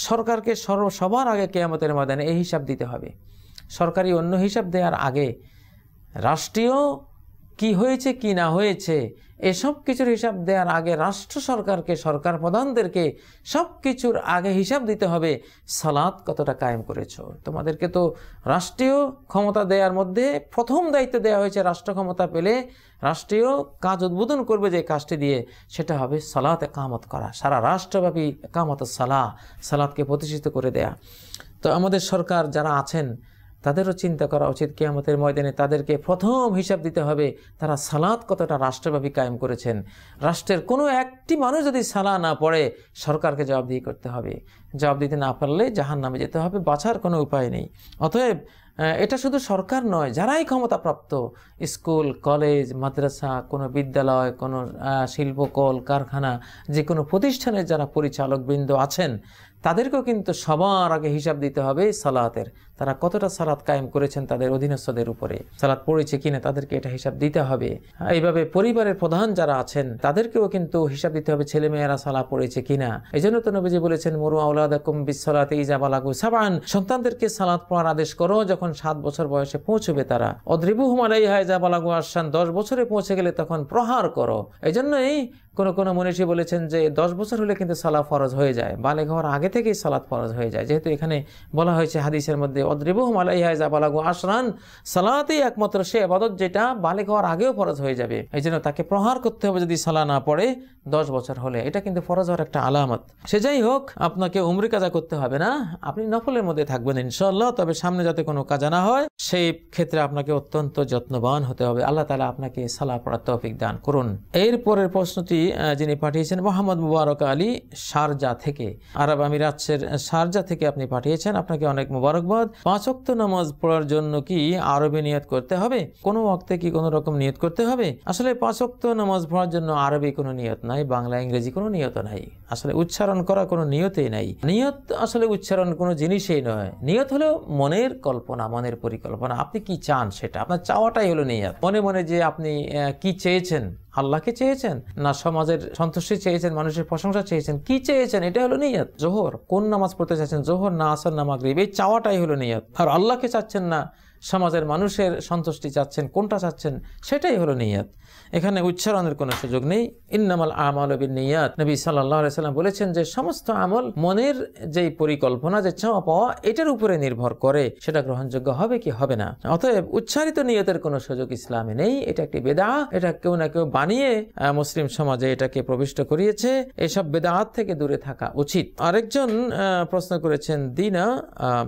সরকারকে সবার আগে কিয়ামতের ময়দানে এই হিসাব দিতে হবে। সরকারি অন্য হিসাব দেওয়ার আগে রাষ্ট্রীয় কি হয়েছে কি না হয়েছে এসব কিছুর হিসাব দেওয়ার আগে রাষ্ট্র সরকারকে, সরকার প্রধানদেরকে সব কিছুর আগে হিসাব দিতে হবে সালাত কতটা কায়েম করেছো। তোমাদেরকে তো রাষ্ট্রীয় ক্ষমতা দেওয়ার মধ্যে প্রথম দায়িত্ব দেওয়া হয়েছে, রাষ্ট্র ক্ষমতা পেলে রাষ্ট্রীয় কাজ উদ্বোধন করবে যে কাজটি দিয়ে সেটা হবে সালাত একামত করা, সারা রাষ্ট্রব্যাপী একামত সালাতকে প্রতিষ্ঠিত করে দেয়া। তো আমাদের সরকার যারা আছেন তাদেরও চিন্তা করা উচিত কিয়ামতের ময়দানে তাদেরকে প্রথম হিসাব দিতে হবে তারা সালাত কতটা রাষ্ট্রব্যাপী কায়েম করেছেন। রাষ্ট্রের কোনো একটি মানুষ যদি সালাত না পড়ে সরকারকে জবাবদিহি করতে হবে, জবাব দিতে না পারলে জাহান্নামে যেতে হবে, বাঁচার কোনো উপায় নেই। অতএব এটা শুধু সরকার নয়, যারাই ক্ষমতাপ্রাপ্ত স্কুল, কলেজ, মাদ্রাসা, কোনো বিদ্যালয়, কোনো শিল্পকল, কারখানা, যে কোনো প্রতিষ্ঠানের যারা পরিচালকবৃন্দ আছেন তাদেরকেও কিন্তু সবার আগে হিসাব দিতে হবে সালাতের, তারা কতটা সালাত কায়েম করেছেন তাদের অধীনস্থদের উপরে, সালাত পড়েছে কিনা তাদেরকে এটা হিসাব দিতে হবে। এইভাবে পরিবারের প্রধান যারা আছেন তাদেরকেও কিন্তু হিসাব দিতে হবে ছেলেমেয়েরা সালাত পড়েছে কিনা। এই জন্য তো নবীজি বলেছেন মুরু আওলাদাকুম বিসসালাতি ইযা বালাগু সাবআন, সন্তানদেরকে সালাত পড়ার আদেশ করো যখন 7 বছর বয়সে পৌঁছবে তারা। অদ্রিবুহুম আলাইহা ইযা বালাগু আশান, 10 বছরে পৌঁছে গেলে তখন প্রহার করো। এই জন্যই কোন মনীষী বলেছেন যে 10 বছর হলে কিন্তু সালাত ফরজ হয়ে যায়, বালেগ হওয়ার আগে থেকেই সালাত ফরজ হয়ে যায়। যেহেতু এখানে বলা হয়েছে হাদিসের মধ্যে অদ্রিবুহুম আলাইহা ইযা বালাগু আশরান, সালাতই একমাত্র সে ইবাদত যেটা বালেগ হওয়ার আগেও ফরজ হয়ে যাবে। এই জন্য তাকে প্রহার করতে হবে যদি সালাত না পড়ে 10 বছর হলে। এটা কিন্তু ফরজ হওয়ার একটা আলামত। সে যাই হোক, আপনাকে উমরি কাজা করতে হবে না, আপনি নফলের মধ্যে থাকবেন ইনশাআল্লাহ। তবে সামনে যাতে কোনো কাজা না হয় সেই ক্ষেত্রে আপনাকে অত্যন্ত যত্নবান হতে হবে। আল্লাহ তাআলা আপনাকে সালাত পড়ার তৌফিক দান করুন। এরপরের প্রশ্নটি যিনি পাঠিয়েছেন মোহাম্মদ মুবারক আলী শারজা থেকে, আরব আমিরাতের শারজা থেকে আপনি পাঠিয়েছেন, আপনাকে অনেক মুবারকবাদ। 5 ওয়াক্ত নামাজ পড়ার জন্য কি আরবি নিয়ত করতে হবে? কোনো ওয়াক্তে কি কোনো রকম নিয়ত করতে হবে? আসলে 5 ওয়াক্ত নামাজ পড়ার জন্য আরবি কোনো নিয়ত নাই, বাংলা ইংরেজি কোনো নিয়ত নাই। আসলে উচ্চারণ করা কোনো নিয়তই নাই। নিয়ত আসলে উচ্চারণ কোনো জিনিসই নয়। নিয়ত হলো মনের কল্পনা, মনের পরিকল্পনা, আপনি কি চান সেটা, আপনার চাওয়াটাই হলো নিয়ত। মনে মনে যে আপনি কি চেয়েছেন, আল্লাহকে চেয়েছেন না সমাজের সন্তুষ্টি চেয়েছেন, মানুষের প্রশংসা চেয়েছেন, কি চেয়েছেন, এটা হলো নিয়ত। জোহর কোন নামাজ পড়তে চাচ্ছেন, জোহর না আসর না মাগরিব, এই চাওয়াটাই হলো নিয়ত। আর আল্লাহকে চাচ্ছেন না সমাজের মানুষের সন্তুষ্টি চাচ্ছেন, কোনটা চাচ্ছেন সেটাই হলো নিয়ত। এখানে উচ্চারণের কোনো সুযোগ নেই। ইন্নামাল আমালু বিন্নিয়াত, নবী সাল্লাল্লাহু আলাইহি সাল্লাম বলেছেন যে সমস্ত আমল মনের যেই পরিকল্পনা, যে চাওয়া পাওয়া, এটার উপরে নির্ভর করে সেটা গ্রহণযোগ্য হবে কি হবে না। অতএব উচ্চারিত নিয়তের কোনো সুযোগ ইসলামে নেই। এটা একটি বেদাত, এটা কেউ না কেউ বানিয়ে মুসলিম সমাজে এটাকে প্রবিষ্ট করিয়েছে। এসব বেদাত থেকে দূরে থাকা উচিত। আরেকজন প্রশ্ন করেছেন দিনা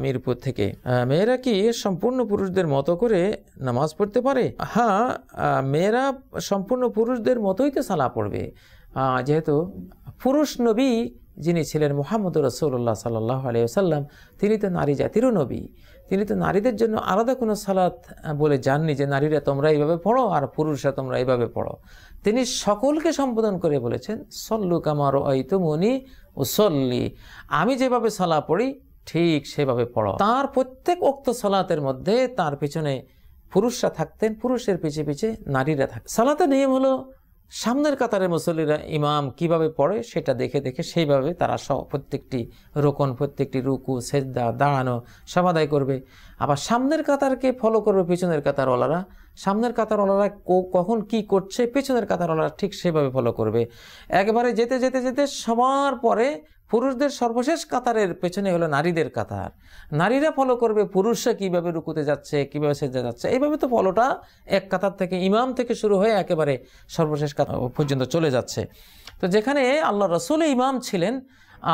মিরপুর থেকে, মেয়েরা কি সম্পূর্ণ পুরুষদের মতো করে নামাজ পড়তে পারে? হ্যাঁ, মেয়েরা সম্পূর্ণ পুরুষদের মতোই তো সালাত পড়বে, যেহেতু পুরুষ নবী যিনি ছিলেন মুহাম্মদ রাসূলুল্লাহ সাল্লাল্লাহু আলাইহি ওয়াসাল্লাম, তিনি তো নারী জাতিরও নবী। তিনি তো নারীদের জন্য আলাদা কোনো সালাত বলে যাননি যে নারীরা তোমরা এইভাবে পড়ো আর পুরুষরা তোমরা এইভাবে পড়ো। তিনি সকলকে সম্বোধন করে বলেছেন সল্লু কামা রাআইতুমুনি উসাল্লি, আমি যেভাবে সালাত পড়ি ঠিক সেভাবে পড়ো। তার প্রত্যেক ওয়াক্ত সালাতের মধ্যে তার পিছনে পুরুষরা থাকতেন, পুরুষের পিছে পিছে নারীরা থাকতেন। সালাতের নিয়ম হলো সামনের কাতারে মুসল্লিরা ইমাম কিভাবে পড়ে সেটা দেখে দেখে সেইভাবে তারা প্রত্যেকটি রোকন, প্রত্যেকটি রুকু, সেজদা, দাঁড়ানো সব আদায় করবে। আবার সামনের কাতারকে ফলো করবে পিছনের কাতারওয়ালারা। সামনের কাতারওয়ালারা কখন কি করছে পেছনের কাতারওয়ালারা ঠিক সেভাবে ফলো করবে। একবারে যেতে যেতে যেতে সবার পরে পুরুষদের সর্বশেষ কাতারের পেছনে হলো নারীদের কাতার। নারীরা ফলো করবে পুরুষরা কিভাবে রুকুতে যাচ্ছে, কিভাবে সেজদা যাচ্ছে। এইভাবে তো ফলোটা এক কাতার থেকে ইমাম থেকে শুরু হয়ে একেবারে সর্বশেষ কাতার পর্যন্ত চলে যাচ্ছে। তো যেখানে আল্লাহ রাসূল ইমাম ছিলেন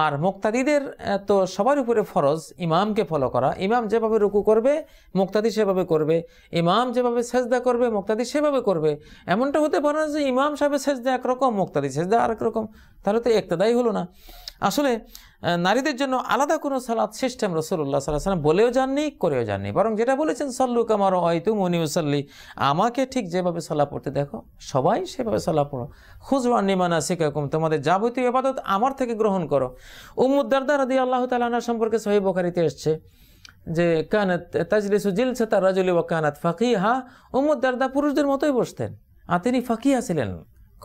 আর মুক্তাদিদের তো সবার উপরে ফরজ ইমামকে ফলো করা। ইমাম যেভাবে রুকু করবে মুক্তাদি সেভাবে করবে, ইমাম যেভাবে সেজদা করবে মুক্তাদি সেভাবে করবে। এমনটা হতে পারে না যে ইমাম সাহেবের সেজদা একরকম মুক্তাদি সেজদা আরেক রকম, তাহলে তো ইক্তেদাই হলো না। আসলে নারীদের জন্য আলাদা কোনো সালাত সিস্টেম রাসূলুল্লাহ সাল্লাল্লাহু আলাইহি ওয়াসাল্লাম বলেও যাননি, করেও যাননি। বরং যেটা বলেছেন সাল্লু কামা রাআইতুমুনি উসাল্লি, আমাকে ঠিক যেভাবে সালাত পড়তে দেখো সবাই সেভাবে সালাত পড়ো। খুযু আন্নী মানাসিকাকুম, তোমাদের যাবতীয় ইবাদত আমার থেকে গ্রহণ করো। উম্মু দারদা রাদিয়াল্লাহু তাআলা আনহা সম্পর্কে সহিহ বুখারীতে এসেছে যে কানাত তাজলিসু জিলসাতা রাজুলি ওয়া কানাত ফাকিহা, উম্মু দারদা পুরুষদের মতোই বসতেন আর তিনি ফাকিহা ছিলেন,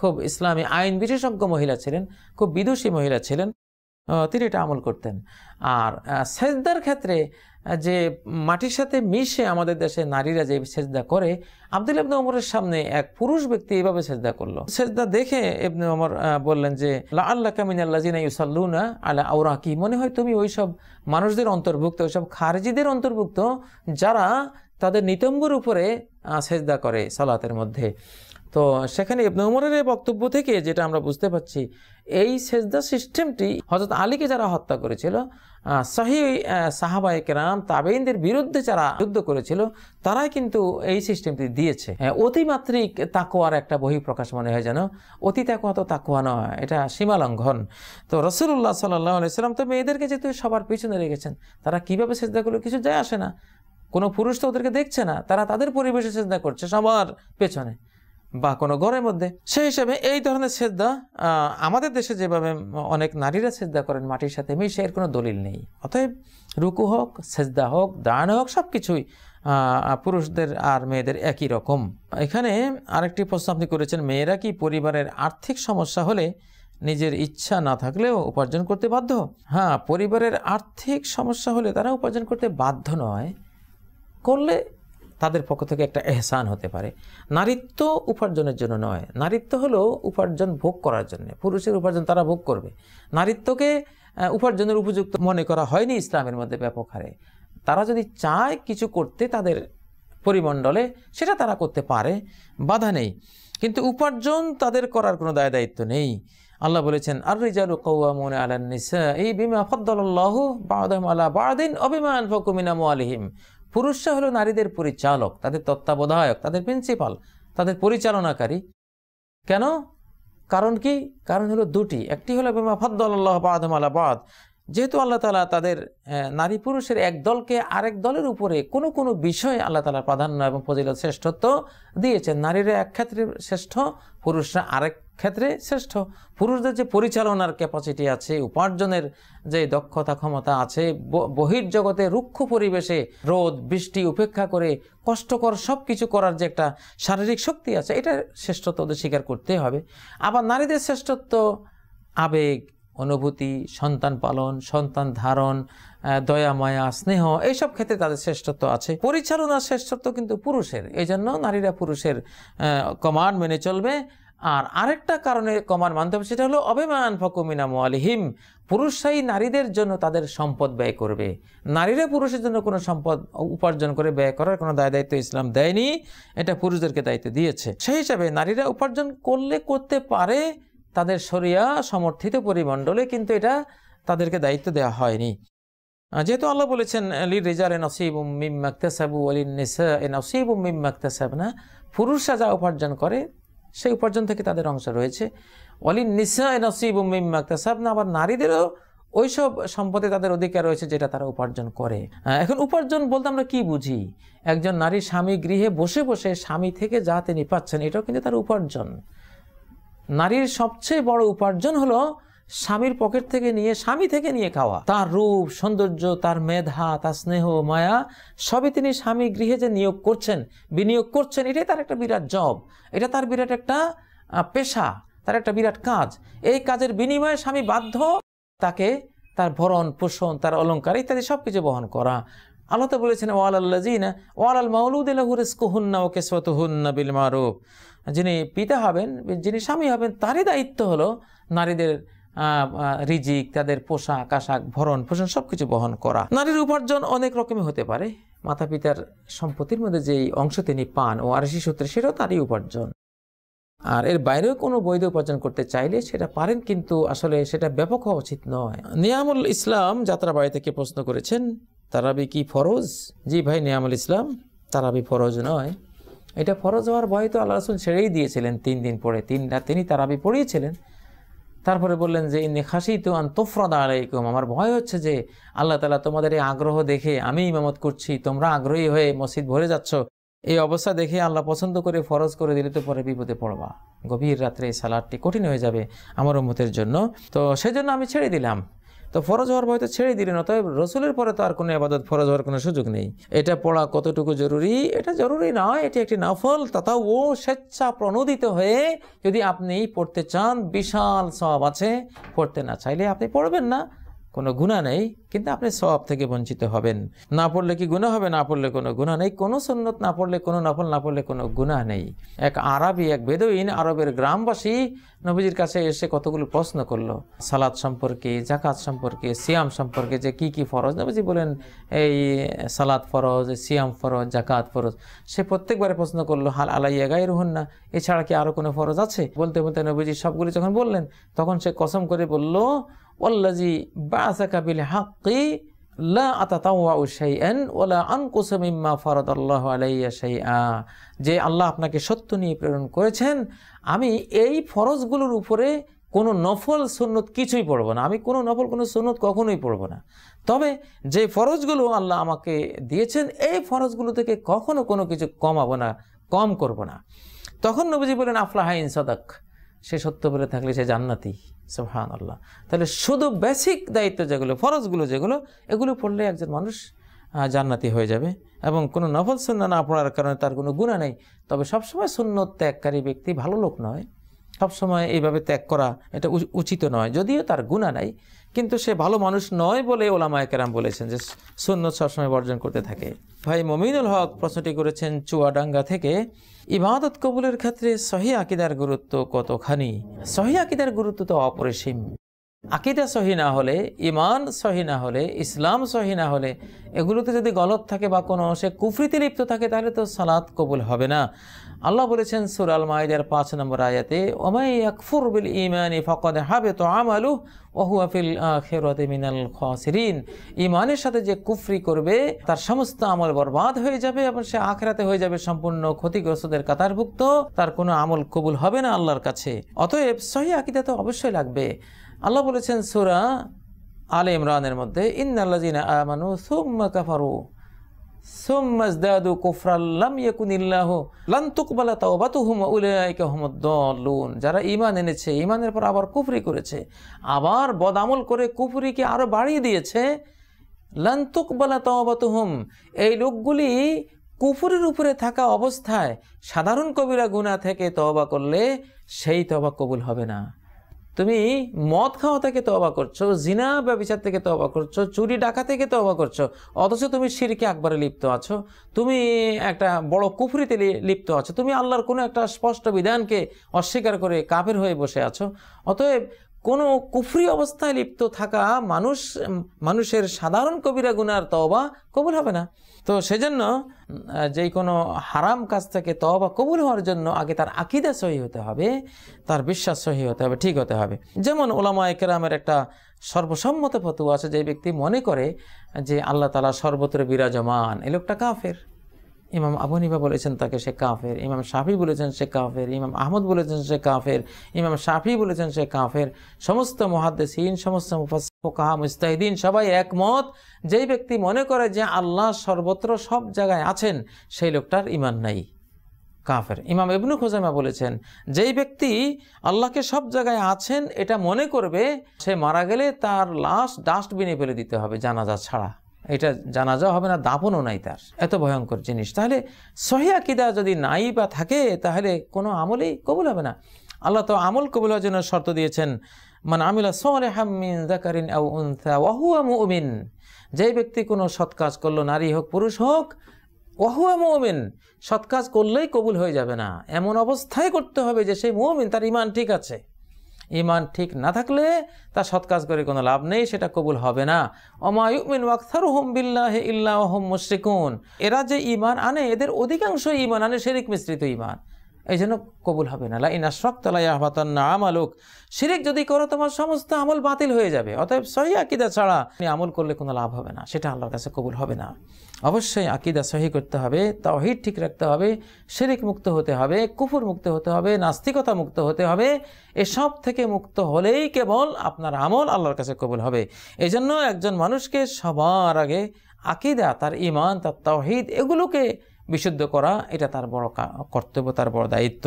খুব ইসলামী আইন বিশেষজ্ঞ মহিলা ছিলেন, খুব বিদুষী মহিলা ছিলেন, তিনি এটা আমল করতেন। আর সেজদার ক্ষেত্রে যে মাটির সাথে মিশে আমাদের দেশে নারীরা যে সেজদা করে, আব্দুল্লাহ ইবনে ওমরের সামনে এক পুরুষ ব্যক্তি এইভাবে সেজদা করলো। সেজদা দেখে ইবনে ওমর বললেন যে লাআল্লাকা মিনাল্লাযিনা ইউসাল্লুনা আলা আওরাকি, মনে হয় তুমি ওইসব মানুষদের অন্তর্ভুক্ত, ওইসব খারিজিদের অন্তর্ভুক্ত যারা তাদের নিতম্বর উপরে সেজদা করে সালাতের মধ্যে। তো সেখানে ইবনে ওমরের এই বক্তব্য থেকে যেটা আমরা বুঝতে পারছি, এই সেজদা সিস্টেমটি হযরত আলীকে যারা হত্যা করেছিল, সহিহ সাহাবায়ে কেরাম তাবেঈনদের বিরুদ্ধে যারা যুদ্ধ করেছিল, তারাই কিন্তু এই সিস্টেমটি দিয়েছে। অতিমাত্রিক তাকওয়ার একটা বহিঃপ্রকাশ মনে হয় যেন। অতি তাকওয়া তো তাকওয়া নয়, এটা সীমালঙ্ঘন। তো রাসূলুল্লাহ সাল্লাল্লাহু আলাইহি ওয়াসাল্লাম তো মেয়েদেরকে যেহেতু সবার পিছনে রেখেছেন, তারা কিভাবে সেজদা করলে কিছু যায় আসে না, কোনো পুরুষ তো ওদেরকে দেখছে না, তারা তাদের পরিবেশে সেজদা করছে সবার পেছনে বা কোনো ঘরের মধ্যে। সেই হিসেবে এই ধরনের সেজদা আমাদের দেশে যেভাবে অনেক নারীরা সেজদা করেন মাটির সাথে মিশে, এর কোনো দলিল নেই। অতএব রুকু হোক, সেজদা হোক, দাঁড়ানো হোক, সব কিছুই পুরুষদের আর মেয়েদের একই রকম। এখানে আরেকটি প্রশ্ন আপনি করেছেন, মেয়েরা কি পরিবারের আর্থিক সমস্যা হলে নিজের ইচ্ছা না থাকলেও উপার্জন করতে বাধ্য? হ্যাঁ, পরিবারের আর্থিক সমস্যা হলে তারা উপার্জন করতে বাধ্য নয়, করলে তাদের পক্ষ থেকে একটা এহসান হতে পারে। নারীত্ব উপার্জনের জন্য নয়, নারীত্ব হলো উপার্জন ভোগ করার জন্য। পুরুষের উপার্জন তারা ভোগ করবে, নারীত্বকে উপার্জনের উপযুক্ত মনে করা হয়নি ইসলামের মধ্যে ব্যাপক হারে। তারা যদি চায় কিছু করতে তাদের পরিমণ্ডলে, সেটা তারা করতে পারে, বাধা নেই, কিন্তু উপার্জন তাদের করার কোনো দায় দায়িত্ব নেই। আল্লাহ বলেছেন আর-রিজালু কাওয়ামুনা আলান নিসাই বিমা ফাদ্দালাল্লাহু বা'দাহুম আলা বা'দিন ওয়া বিমা আনফাকু মিন আমওয়ালিহিম। পুরুষরা হলো নারীদের পরিচালক, তাদের তত্ত্বাবধায়ক, তাদের প্রিন্সিপাল, তাদের পরিচালনাকারী। কেন? কারণ কি? কারণ হলো দুটি। একটি হলো বিমা ফাদ্দালাল্লাহু বা'দাহুম আলা বা'দ, যেহেতু আল্লাহ তাআলা তাদের নারী পুরুষের এক দলকে আরেক দলের উপরে কোনো কোনো বিষয়ে আল্লাহ তাআলা প্রাধান্য এবং ফজিলত শ্রেষ্ঠত্ব দিয়েছেন। নারীরা এক ক্ষেত্রে শ্রেষ্ঠ, পুরুষরা আরেক ক্ষেত্রে শ্রেষ্ঠ। পুরুষদের যে পরিচালনার ক্যাপাসিটি আছে, উপার্জনের যে দক্ষতা ক্ষমতা আছে, বহির্জগতে রুক্ষ পরিবেশে রোদ বৃষ্টি উপেক্ষা করে কষ্টকর সব কিছু করার যে একটা শারীরিক শক্তি আছে, এটা শ্রেষ্ঠত্ব ওদের স্বীকার করতে হবে। আবার নারীদের শ্রেষ্ঠত্ব আবেগ, অনুভূতি, সন্তান পালন, সন্তান ধারণ, দয়া মায়া স্নেহ, এইসব ক্ষেত্রে তাদের শ্রেষ্ঠত্ব আছে। পরিচালনার শ্রেষ্ঠত্ব কিন্তু পুরুষের, এই জন্য নারীরা পুরুষের কমান্ড মেনে চলবে। আর আরেকটা কারণে কমান্ড মানতে হবে, সেটা হলো অবিমা আনফাকু মিন আমওয়ালিহিম। পুরুষরাই নারীদের জন্য তাদের সম্পদ ব্যয় করবে, নারীরা পুরুষের জন্য কোনো সম্পদ উপার্জন করে ব্যয় করার কোনো দায় দায়িত্ব ইসলাম দেয়নি, এটা পুরুষদেরকে দায়িত্ব দিয়েছে। সেই হিসাবে নারীরা উপার্জন করলে করতে পারে তাদের শরিয়া সমর্থিত পরিমণ্ডলে, কিন্তু এটা তাদেরকে দায়িত্ব দেওয়া হয়নি। যেহেতু আল্লাহ বলেছেন লির-রিজালি নসীবুম মিম্মা ইকতাসাবু ওয়া লিন-নিসাই নসীবুম মিম্মা ইকতাসাবনা, পুরুষরা যা উপার্জন করে সেই উপার্জন থেকে তাদের অংশ রয়েছে। ওয়া লিন-নিসাই নসীবুম মিম্মা ইকতাসাবনা, আবার নারীদেরও ওইসব সম্পদে তাদের অধিকার রয়েছে যেটা তারা উপার্জন করে। এখন উপার্জন বলতে আমরা কি বুঝি? একজন নারী স্বামী গৃহে বসে বসে স্বামী থেকে যা তিনি পাচ্ছেন, এটাও কিন্তু তার উপার্জন। নারীর সবচেয়ে বড় উপার্জন হলো স্বামীর পকেট থেকে নিয়ে, স্বামী থেকে নিয়ে খাওয়া। তার রূপ সৌন্দর্য, তার মেধা, তার স্নেহ মায়া, সবই তিনি স্বামী গৃহে যে নিয়োগ করছেন, বিনিয়োগ করছেন, এটাই তার একটা বিরাট জব, এটা তার বিরাট একটা পেশা, তার একটা বিরাট কাজ। এই কাজের বিনিময়ে স্বামী বাধ্য তাকে তার ভরণ পোষণ, তার অলংকার ইত্যাদি সবকিছু বহন করা। আল্লাহ তো বলেছেন ওয়ালাল্লাযিনা ওয়ালাল মাউলুদি লাহু রিজকুহুন্না ওয়া কিসওয়াতুহুন্না বিল মারুফ, যিনি পিতা হবেন, যিনি স্বামী হবেন, তারই দায়িত্ব হলো নারীদের রিজিক, তাদের পোশাক আশাক, ভরণ পোষণ সবকিছু বহন করা। নারীর উপার্জন অনেক রকমের হতে পারে। মাতা পিতার সম্পত্তির মধ্যে যেই অংশ তিনি পান ও ওয়ারিশি সূত্রে, সেটাও তারই উপার্জন। আর এর বাইরেও কোনো বৈধ উপার্জন করতে চাইলে সেটা পারেন, কিন্তু আসলে সেটা ব্যাপক হওয়া উচিত নয়। নিয়ামুল ইসলাম যাত্রাবাড়ি থেকে প্রশ্ন করেছেন, তারাবি কি ফরজ? জি ভাই নিয়ামুল ইসলাম, তারাবি ফরজ নয়। এটা ফরজ হওয়ার ভয় তো আল্লাহ রাসূল ছেড়েই দিয়েছিলেন। 3 দিন পরে 3 রাত তিনি তারাবি পড়িয়েছিলেন। তারপরে বললেন যে ইন্নী খাশিতু আন তুফরাদা আলাইকুম, আমার ভয় হচ্ছে যে আল্লাহ তাআলা তোমাদের এই আগ্রহ দেখে, আমি ইমামত করছি, তোমরা আগ্রহী হয়ে মসজিদ ভরে যাচ্ছ, এই অবস্থা দেখে আল্লাহ পছন্দ করে ফরজ করে দিলে তো পরে বিপদে পড়বা, গভীর রাত্রে এই সালাতটি কঠিন হয়ে যাবে আমার উম্মতের জন্য, তো সেজন্য আমি ছেড়ে দিলাম। তো ফরজ হওয়ার ভয় তো ছেড়ে দিলেন, অতএব রসুলের পরে তো আর কোনো ইবাদত ফরজ হওয়ার কোনো সুযোগ নেই। এটা পড়া কতটুকু জরুরি? এটা জরুরি নয়, এটি একটি নফল, তাও ও স্বেচ্ছা প্রণোদিত হয়ে যদি আপনি পড়তে চান বিশাল সওয়াব আছে, পড়তে না চাইলে আপনি পড়বেন না, কোনো গুনাহ নেই, কিন্তু আপনি সওয়াব থেকে বঞ্চিত হবেন। না পড়লে কি গুনাহ হবে? না পড়লে কোনো গুনাহ নেই। কোনো সুন্নত না পড়লে, কোনো নফল না পড়লে কোনো গুনাহ নেই। এক আরবি, এক বেদুইন, আরবের গ্রামবাসী নবীজির কাছে এসে কতগুলো প্রশ্ন করলো সালাত সম্পর্কে, জাকাত সম্পর্কে, সিয়াম সম্পর্কে, যে কি কি ফরজ। নবীজি বলেন এই সালাত ফরজ, সিয়াম ফরজ, জাকাত ফরজ। সে প্রত্যেকবারে প্রশ্ন করলো হাল আলাইয়া গায়রুহুন্না, এছাড়া কি আরো কোনো ফরজ আছে? বলতে বলতে নবীজি সবগুলি যখন বললেন, তখন সে কসম করে বলল ওয়াল্লাযী বা'আসাকা বিল হাক্কি লা আতাতাওয়াউ শাইআন ওয়ালা আনকুসু মিম্মা ফারাদাল্লাহু আলাইয়া শাইআ, যে আল্লাহ আপনাকে সত্য নিয়ে প্রেরণ করেছেন, আমি এই ফরজগুলোর উপরে কোনো নফল সুন্নত কিছুই পড়ব না, আমি কোনো নফল কোনো সুন্নত কখনোই পড়ব না, তবে যে ফরজগুলো আল্লাহ আমাকে দিয়েছেন এই ফরজগুলো থেকে কখনো কোনো কিছু কমাবো না, কম করব না। তখন নবীজি বলেন আফলাহা ইন সাদাক, সে সত্য বলে থাকলে সে জান্নাতি। সুবহানাল্লাহ। তাহলে শুধু বেসিক দায়িত্ব যেগুলো, ফরজগুলো যেগুলো, এগুলো পড়লে একজন মানুষ জান্নাতি হয়ে যাবে, এবং কোনো নফল সুন্নাহ না পড়ার কারণে তার কোনো গুনাহ নেই। তবে সবসময় সুন্নত ত্যাগকারী ব্যক্তি ভালো লোক নয়, সবসময় এইভাবে ত্যাগ করা এটা উচিত নয়, যদিও তার গুনাহ নাই, কিন্তু সে ভালো মানুষ নয় বলে ওলামায়ে কেরাম বলেছেন যে সুন্নত সবসময় বর্জন করতে থাকে। ভাই মমিনুল হক প্রশ্নটি করেছেন চুয়াডাঙ্গা থেকে, ইবাদত কবুলের ক্ষেত্রে সহিহ আকীদার গুরুত্ব কতখানি? সহিহ আকীদার গুরুত্ব তো অপরিসীম। আকীদা সহিহ না হলে, ঈমান সহিহ না হলে, ইসলাম সহিহ না হলে, এগুলোতে যদি গলত থাকে বা কোনো সে কুফরিতে লিপ্ত থাকে, তাহলে তো সালাত কবুল হবে না। আল্লাহ বলেছেন সূরা আল মাইদার 5 নম্বর আয়াতে, ওমাই ইয়াকফুর বিল ঈমানি ফাকাদ হাবিতা আমালুহু ওয়া হুয়া ফিল আখিরাতি মিনাল খাসিরিন, ঈমানের সাথে যে কুফরি করবে তার সমস্ত আমল বরবাদ হয়ে যাবে এবং সে আখিরাতে হয়ে যাবে সম্পূর্ণ ক্ষতিগ্রস্তদের কাতারভুক্ত, তার কোনো আমল কবুল হবে না আল্লাহর কাছে। অতএব সহিহ আকীদা তো অবশ্যই লাগবে। আল্লাহ বলেছেন সূরা আলে ইমরানের মধ্যে, ইন্নাল্লাযিনা আমানু সুম্মা কাফারু সুম্মা ইজদাদু কুফরান লাম ইয়াকুনিল্লাহু লান তুকবালা তাওবাতুহুম ওয়া উলাইকা হুমুদ দাল্লুন, যারা ঈমান এনেছে, ঈমানের পর আবার কুফরি করেছে, আবার বদআমল করে কুফরিকে আরো বাড়িয়ে দিয়েছে, লান তুকবালা তাওবাতুহুম, এই লোকগুলি কুফরের উপরে থাকা অবস্থায় সাধারণ কবিরা গুনাহ থেকে তওবা করলে সেই তওবা কবুল হবে না। তুমি মদ খাওয়া থেকে তওবা করছো, জিনা ব্যভিচার থেকে তওবা করছো, চুরি ডাকা থেকে তওবা করছো, অথচ তুমি শিরকে আকবারে লিপ্ত আছো, তুমি একটা বড় কুফরিতে লিপ্ত আছো, তুমি আল্লাহর কোনো একটা স্পষ্ট বিধানকে অস্বীকার করে কাফের হয়ে বসে আছো। অতএব কোনো কুফরি অবস্থায় লিপ্ত থাকা মানুষের সাধারণ কবিরা গুনার তওবা কবুল হবে না। তো সেজন্য যেই কোনো হারাম কাজ থেকে তওবা কবুল হওয়ার জন্য আগে তার আকীদা সহিহ হতে হবে, তার বিশ্বাস সহিহ হতে হবে, ঠিক হতে হবে। যেমন ওলামায়ে কেরামের একটা সর্বসম্মত ফতোয়া আছে, যে ব্যক্তি মনে করে যে আল্লাহ তাআলা সর্বত্র বিরাজমান, এই লোকটা কাফের। ইমাম আবু হানিফা বলেছেন তাকে সে কাফের, ইমাম শাফি বলেছেন সে কাফের, ইমাম আহমদ বলেছেন সে কাফের, ইমাম শাফি বলেছেন সে কাফের। সমস্ত মুহাদ্দিসিন, সমস্ত ফুকাহা, মুজতাহিদিন সবাই একমত, যেই ব্যক্তি মনে করে যে আল্লাহ সর্বত্র সব জায়গায় আছেন, সেই লোকটার ঈমান নাই, কাফের। ইমাম ইবনে খুজাইমা বলেছেন যেই ব্যক্তি আল্লাহকে সব জায়গায় আছেন এটা মনে করবে, সে মারা গেলে তার লাশ ডাস্টবিনে ফেলে দিতে হবে জানাজা ছাড়া, এটা জানাজা হবে না, দাফনও নাই তার, এত ভয়ঙ্কর জিনিস। তাহলে সহিহ আকীদা যদি নাই বা থাকে তাহলে কোনো আমলই কবুল হবে না। আল্লাহ তো আমল কবুল হওয়ার জন্য শর্ত দিয়েছেন, মান আমিলা সালিহাম মিন যাকারিন আও উনসা ওয়া হুয়া মুমিন, যে ব্যক্তি কোনো সৎ কাজ করলো, নারী হোক পুরুষ হোক, ওয়া হুয়া মুমিন, সৎ কাজ করলেই কবুল হয়ে যাবে না, এমন অবস্থায় করতে হবে যে সেই মুমিন, তার ঈমান ঠিক আছে। ঈমান ঠিক না থাকলে তার সৎ কাজ করে কোনো লাভ নেই, সেটা কবুল হবে না। ওমা ইউমিনু আকসারুহুম বিল্লাহি ইল্লা ওয়া হুম মুশরিকুন, এরা যে ঈমান আনে এদের অধিকাংশ ঈমান আনে শিরক মিশ্রিত ঈমান, এই জন্য কবুল হবে না। লা ইন আশরাকতা লা ইয়াহবাতান্না আমালুক, শিরক যদি করো তোমার সমস্ত আমল বাতিল হয়ে যাবে। অতএব সহিহ আকীদা ছাড়া আমল করলে কোনো লাভ হবে না, সেটা আল্লাহর কাছে কবুল হবে না। অবশ্যই আকীদা সহিহ করতে হবে, তাওহীদ ঠিক রাখতে হবে, শিরক মুক্ত হতে হবে, কুফর মুক্ত হতে হবে, নাস্তিকতা মুক্ত হতে হবে। এসব থেকে মুক্ত হলেই কেবল আপনার আমল আল্লাহর কাছে কবুল হবে। এই জন্য একজন মানুষকে সবার আগে আকীদা, তার ঈমান, তার তাওহীদ, এগুলোকে বিশুদ্ধ করা, এটা তার বড় কর্তব্য, তার বড় দায়িত্ব।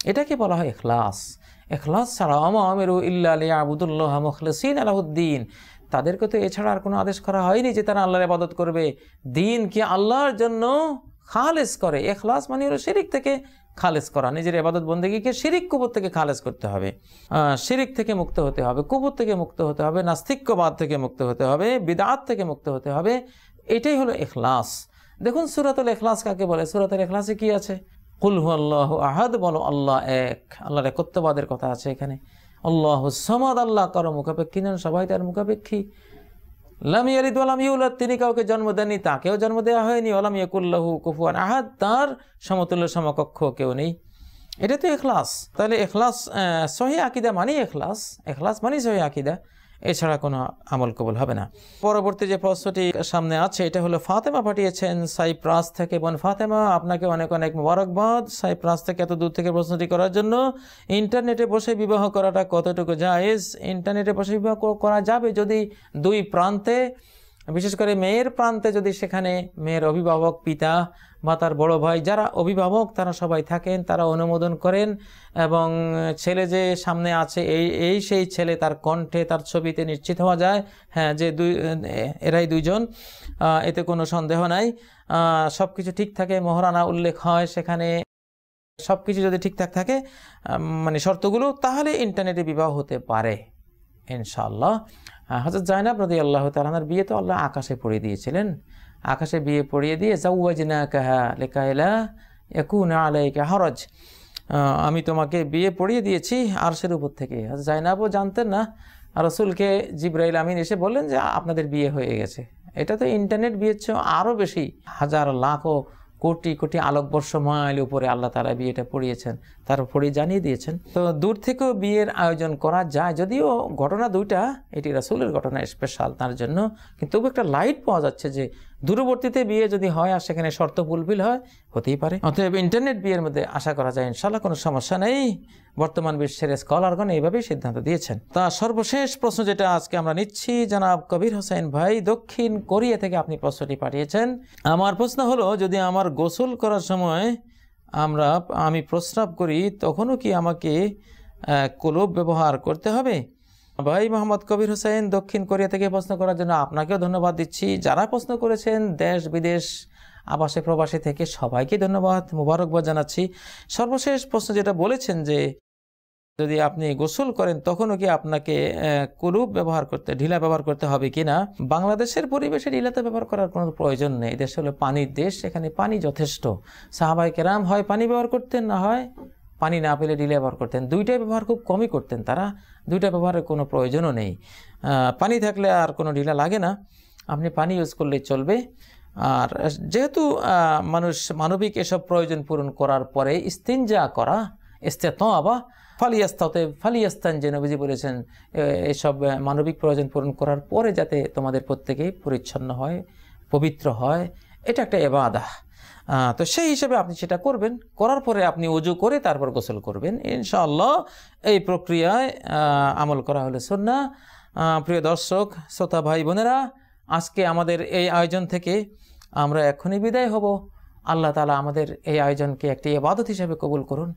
এটাকে বলা হয় ইখলাস। ইখলাস ছাড়া ওমা উমিরু ইল্লা লিয়াবুদুল্লাহা মুখলিসিনা লাহুদ্দিন, তাদেরকে তো এছাড়া আর কোনো আদেশ করা হয়নি যে তারা আল্লাহর ইবাদত করবে, দিনকে আল্লাহর জন্য খালেস করে। ইখলাস মানে হলো শিরক থেকে খালেস করা, নিজের ইবাদত বন্দেগীকে শিরক কুফর থেকে খালেস করতে হবে, শিরক থেকে মুক্ত হতে হবে, কুফর থেকে মুক্ত হতে হবে, নাস্তিক্যবাদ থেকে মুক্ত হতে হবে, বিদআত থেকে মুক্ত হতে হবে। এটাই হলো ইখলাস। দেখুন সূরাতুল ইখলাস কাকে বলে? সূরাতুল ইখলাসে কি আছে? কুল হুয়াল্লাহু আহাদ, বলো আল্লাহ এক, আল্লাহর একত্ববাদের কথা আছে এখানে। আল্লাহুস সামাদ, আল্লাহ কারো মুখাপেক্ষী নন, সবাই তার মুখাপেক্ষী। লাম ইয়ালিদ ওয়া লাম ইউলাদ, তিনি কাউকে জন্ম দেননি, তাকেও জন্ম দেওয়া হয়নি। ওয়া লাম ইয়াকুল লাহু কুফুয়ান আহাদ, তার সমতুল্য সমকক্ষ কেউ নেই। এটা তো ইখলাস। তাহলে ইখলাস, সহিহ আকীদা মানে ইখলাস, ইখলাস মানে সহিহ আকীদা, এছাড়া কোনো আমল কবুল হবে না। পরবর্তী যে প্রশ্নটি সামনে আছে এটা হলো ফাতেমা পাঠিয়েছেন সাইপ্রাস থেকে। বোন ফাতেমা, আপনাকে অনেক অনেক মোবারকবাদ সাইপ্রাস থেকে এত দূর থেকে প্রশ্নটি করার জন্য। ইন্টারনেটে বসে বিবাহ করাটা কতটুকু জায়েজ? ইন্টারনেটে বসে বিবাহ করা যাবে যদি দুই প্রান্তে, বিশেষ করে মেয়ের প্রান্তে, যদি সেখানে মেয়ের অভিভাবক, পিতা বা তার বড় ভাই, যারা অভিভাবক তারা সবাই থাকেন, তারা অনুমোদন করেন, এবং ছেলে যে সামনে আছে এই সেই ছেলে, তার কণ্ঠে, তার ছবিতে নিশ্চিত হওয়া যায় হ্যাঁ যে এরাই দুইজন, এতে কোনো সন্দেহ নাই। সব কিছু ঠিক থাকে, মোহরানা উল্লেখ হয় সেখানে, সব কিছু যদি ঠিকঠাক থাকে মানে শর্তগুলো, তাহলে ইন্টারনেটে বিবাহ হতে পারে ইনশাআল্লাহ। হযরত জায়নাব রাদিয়াল্লাহু তাআলা আনহার বিয়ে তো আল্লাহ আকাশে পড়িয়ে দিয়েছিলেন, আকাশে বিয়ে পড়িয়ে দিয়ে যাওয়াজনাকাহা লিকাইলা ইয়াকুনা আলাইকা হারাজ, আমি তোমাকে বিয়ে পড়িয়ে দিয়েছি আরশের উপর থেকে। হযরত জায়নাবও জানতেন না, রাসূলকে জিবরাইল আমিন এসে বললেন যে আপনাদের বিয়ে হয়ে গেছে। এটা তো ইন্টারনেট বিয়ের চেয়ে আরও বেশি, হাজার লাখ ও কোটি কোটি আলোকবর্ষ মাইল উপরে আল্লাহ তাআলা বিয়েটা পড়িয়েছেন, তার উপরেই জানিয়ে দিয়েছেন। তো দূর থেকেও বিয়ের আয়োজন করা যায়, যদিও ঘটনা দুইটা, এটি রাসূলের ঘটনা স্পেশাল তার জন্য, কিন্তু তবু একটা লাইট পাওয়া যাচ্ছে যে দূরবর্তীতে বিয়ে যদি হয় আর সেখানে শর্ত ফুলফিল হয়, হতেই পারে। অতএব ইন্টারনেট বিয়ের মধ্যে আশা করা যায় ইনশাআল্লাহ কোনো সমস্যা নেই। বর্তমান বিশ্বের স্কলারগণ এইভাবেই সিদ্ধান্ত দিয়েছেন। তা সর্বশেষ প্রশ্ন যেটা আজকে আমরা নিচ্ছি, জনাব কবির হোসেন ভাই দক্ষিণ কোরিয়া থেকে আপনি প্রশ্নটি পাঠিয়েছেন। আমার প্রশ্ন হলো, যদি আমার গোসল করার সময় আমি প্রস্রাব করি, তখনও কি আমাকে কলব ব্যবহার করতে হবে? ভাই মোহাম্মদ কবির হোসেন দক্ষিণ কোরিয়া থেকে প্রশ্ন করার জন্য আপনাকেও ধন্যবাদ দিচ্ছি। যারা প্রশ্ন করেছেন দেশ বিদেশ আবাসে প্রবাসী থেকে সবাইকে ধন্যবাদ, মোবারকবাদ জানাচ্ছি। সর্বশেষ প্রশ্ন যেটা বলেছেন যে যদি আপনি গোসল করেন তখনও কি আপনাকে কুলুব ব্যবহার করতে, ঢিলা ব্যবহার করতে হবে কিনা? বাংলাদেশের পরিবেশে ঢিলাতে ব্যবহার করার কোনো প্রয়োজন নেই। দেশ হলো পানির দেশ, এখানে পানি যথেষ্ট। সাহাবায়ে কেরাম হয় পানি ব্যবহার করতেন, না হয় পানি না পেলে ঢিলা ব্যবহার করতেন। দুইটাই ব্যবহার খুব কমই করতেন তারা, দুইটা ব্যবহারের কোনো প্রয়োজনও নেই। পানি থাকলে আর কোনো ঢিলা লাগে না, আপনি পানি ইউজ করলেই চলবে। আর যেহেতু মানুষ মানবিক এসব প্রয়োজন পূরণ করার পরে ইস্তিনজা করা, ইস্তেতাবা ফালিয়াস্তান, যে নবীজি বলেছেন এসব মানবিক প্রয়োজন পূরণ করার পরে যাতে তোমাদের প্রত্যেকেই পরিচ্ছন্ন হয়, পবিত্র হয়, এটা একটা ইবাদত। তো সেই হিসেবে আপনি সেটা করবেন, করার পরে আপনি ওযু করে তারপর গোসল করবেন ইনশাআল্লাহ। এই প্রক্রিয়ায় আমল করা হলে সুন্নাহ। প্রিয় দর্শক শ্রোতা ভাই বোনেরা, আজকে আমাদের এই আয়োজন থেকে আমরা এখনই বিদায় হব। আল্লাহ তাআলা আমাদের এই আয়োজনকে একটি ইবাদত হিসেবে কবুল করুন।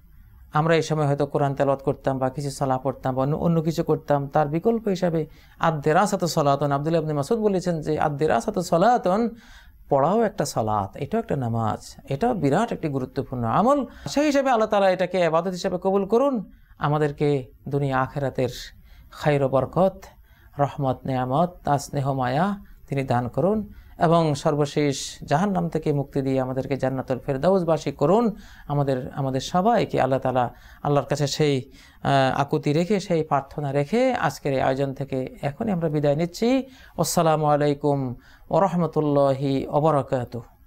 আমরা এই সময় হয়তো কোরআন তেলাওয়াত করতাম বা কিছু সালাহ পড়তাম বা অন্য কিছু করতাম, তার বিকল্প হিসাবে আদ-দিরাসাতু সালাতুন, আব্দুল্লাহ ইবনে মাসউদ বলেছেন যে আদ-দিরাসাতু সালাতুন, পড়াও একটা সালাত, এটাও একটা নামাজ, এটাও বিরাট একটি গুরুত্বপূর্ণ আমল। সেই হিসেবে আল্লাহ তাআলা এটাকে ইবাদত হিসেবে কবুল করুন। আমাদেরকে দুনিয়া আখেরাতের খায়র ও বরকত, রহমত, নেয়ামত, তার স্নেহ মায়া তিনি দান করুন এবং সর্বশেষ জাহান্নাম থেকে মুক্তি দিয়ে আমাদেরকে জান্নাতুল ফেরদাউসবাসী করুন। আমাদের সবাইকে আল্লাহ তাআলা, আল্লাহর কাছে সেই আকুতি রেখে, সেই প্রার্থনা রেখে আজকের এই আয়োজন থেকে এখনই আমরা বিদায় নিচ্ছি। আসসালামু আলাইকুম ওয়া রাহমাতুল্লাহি ওয়া বারাকাতুহু।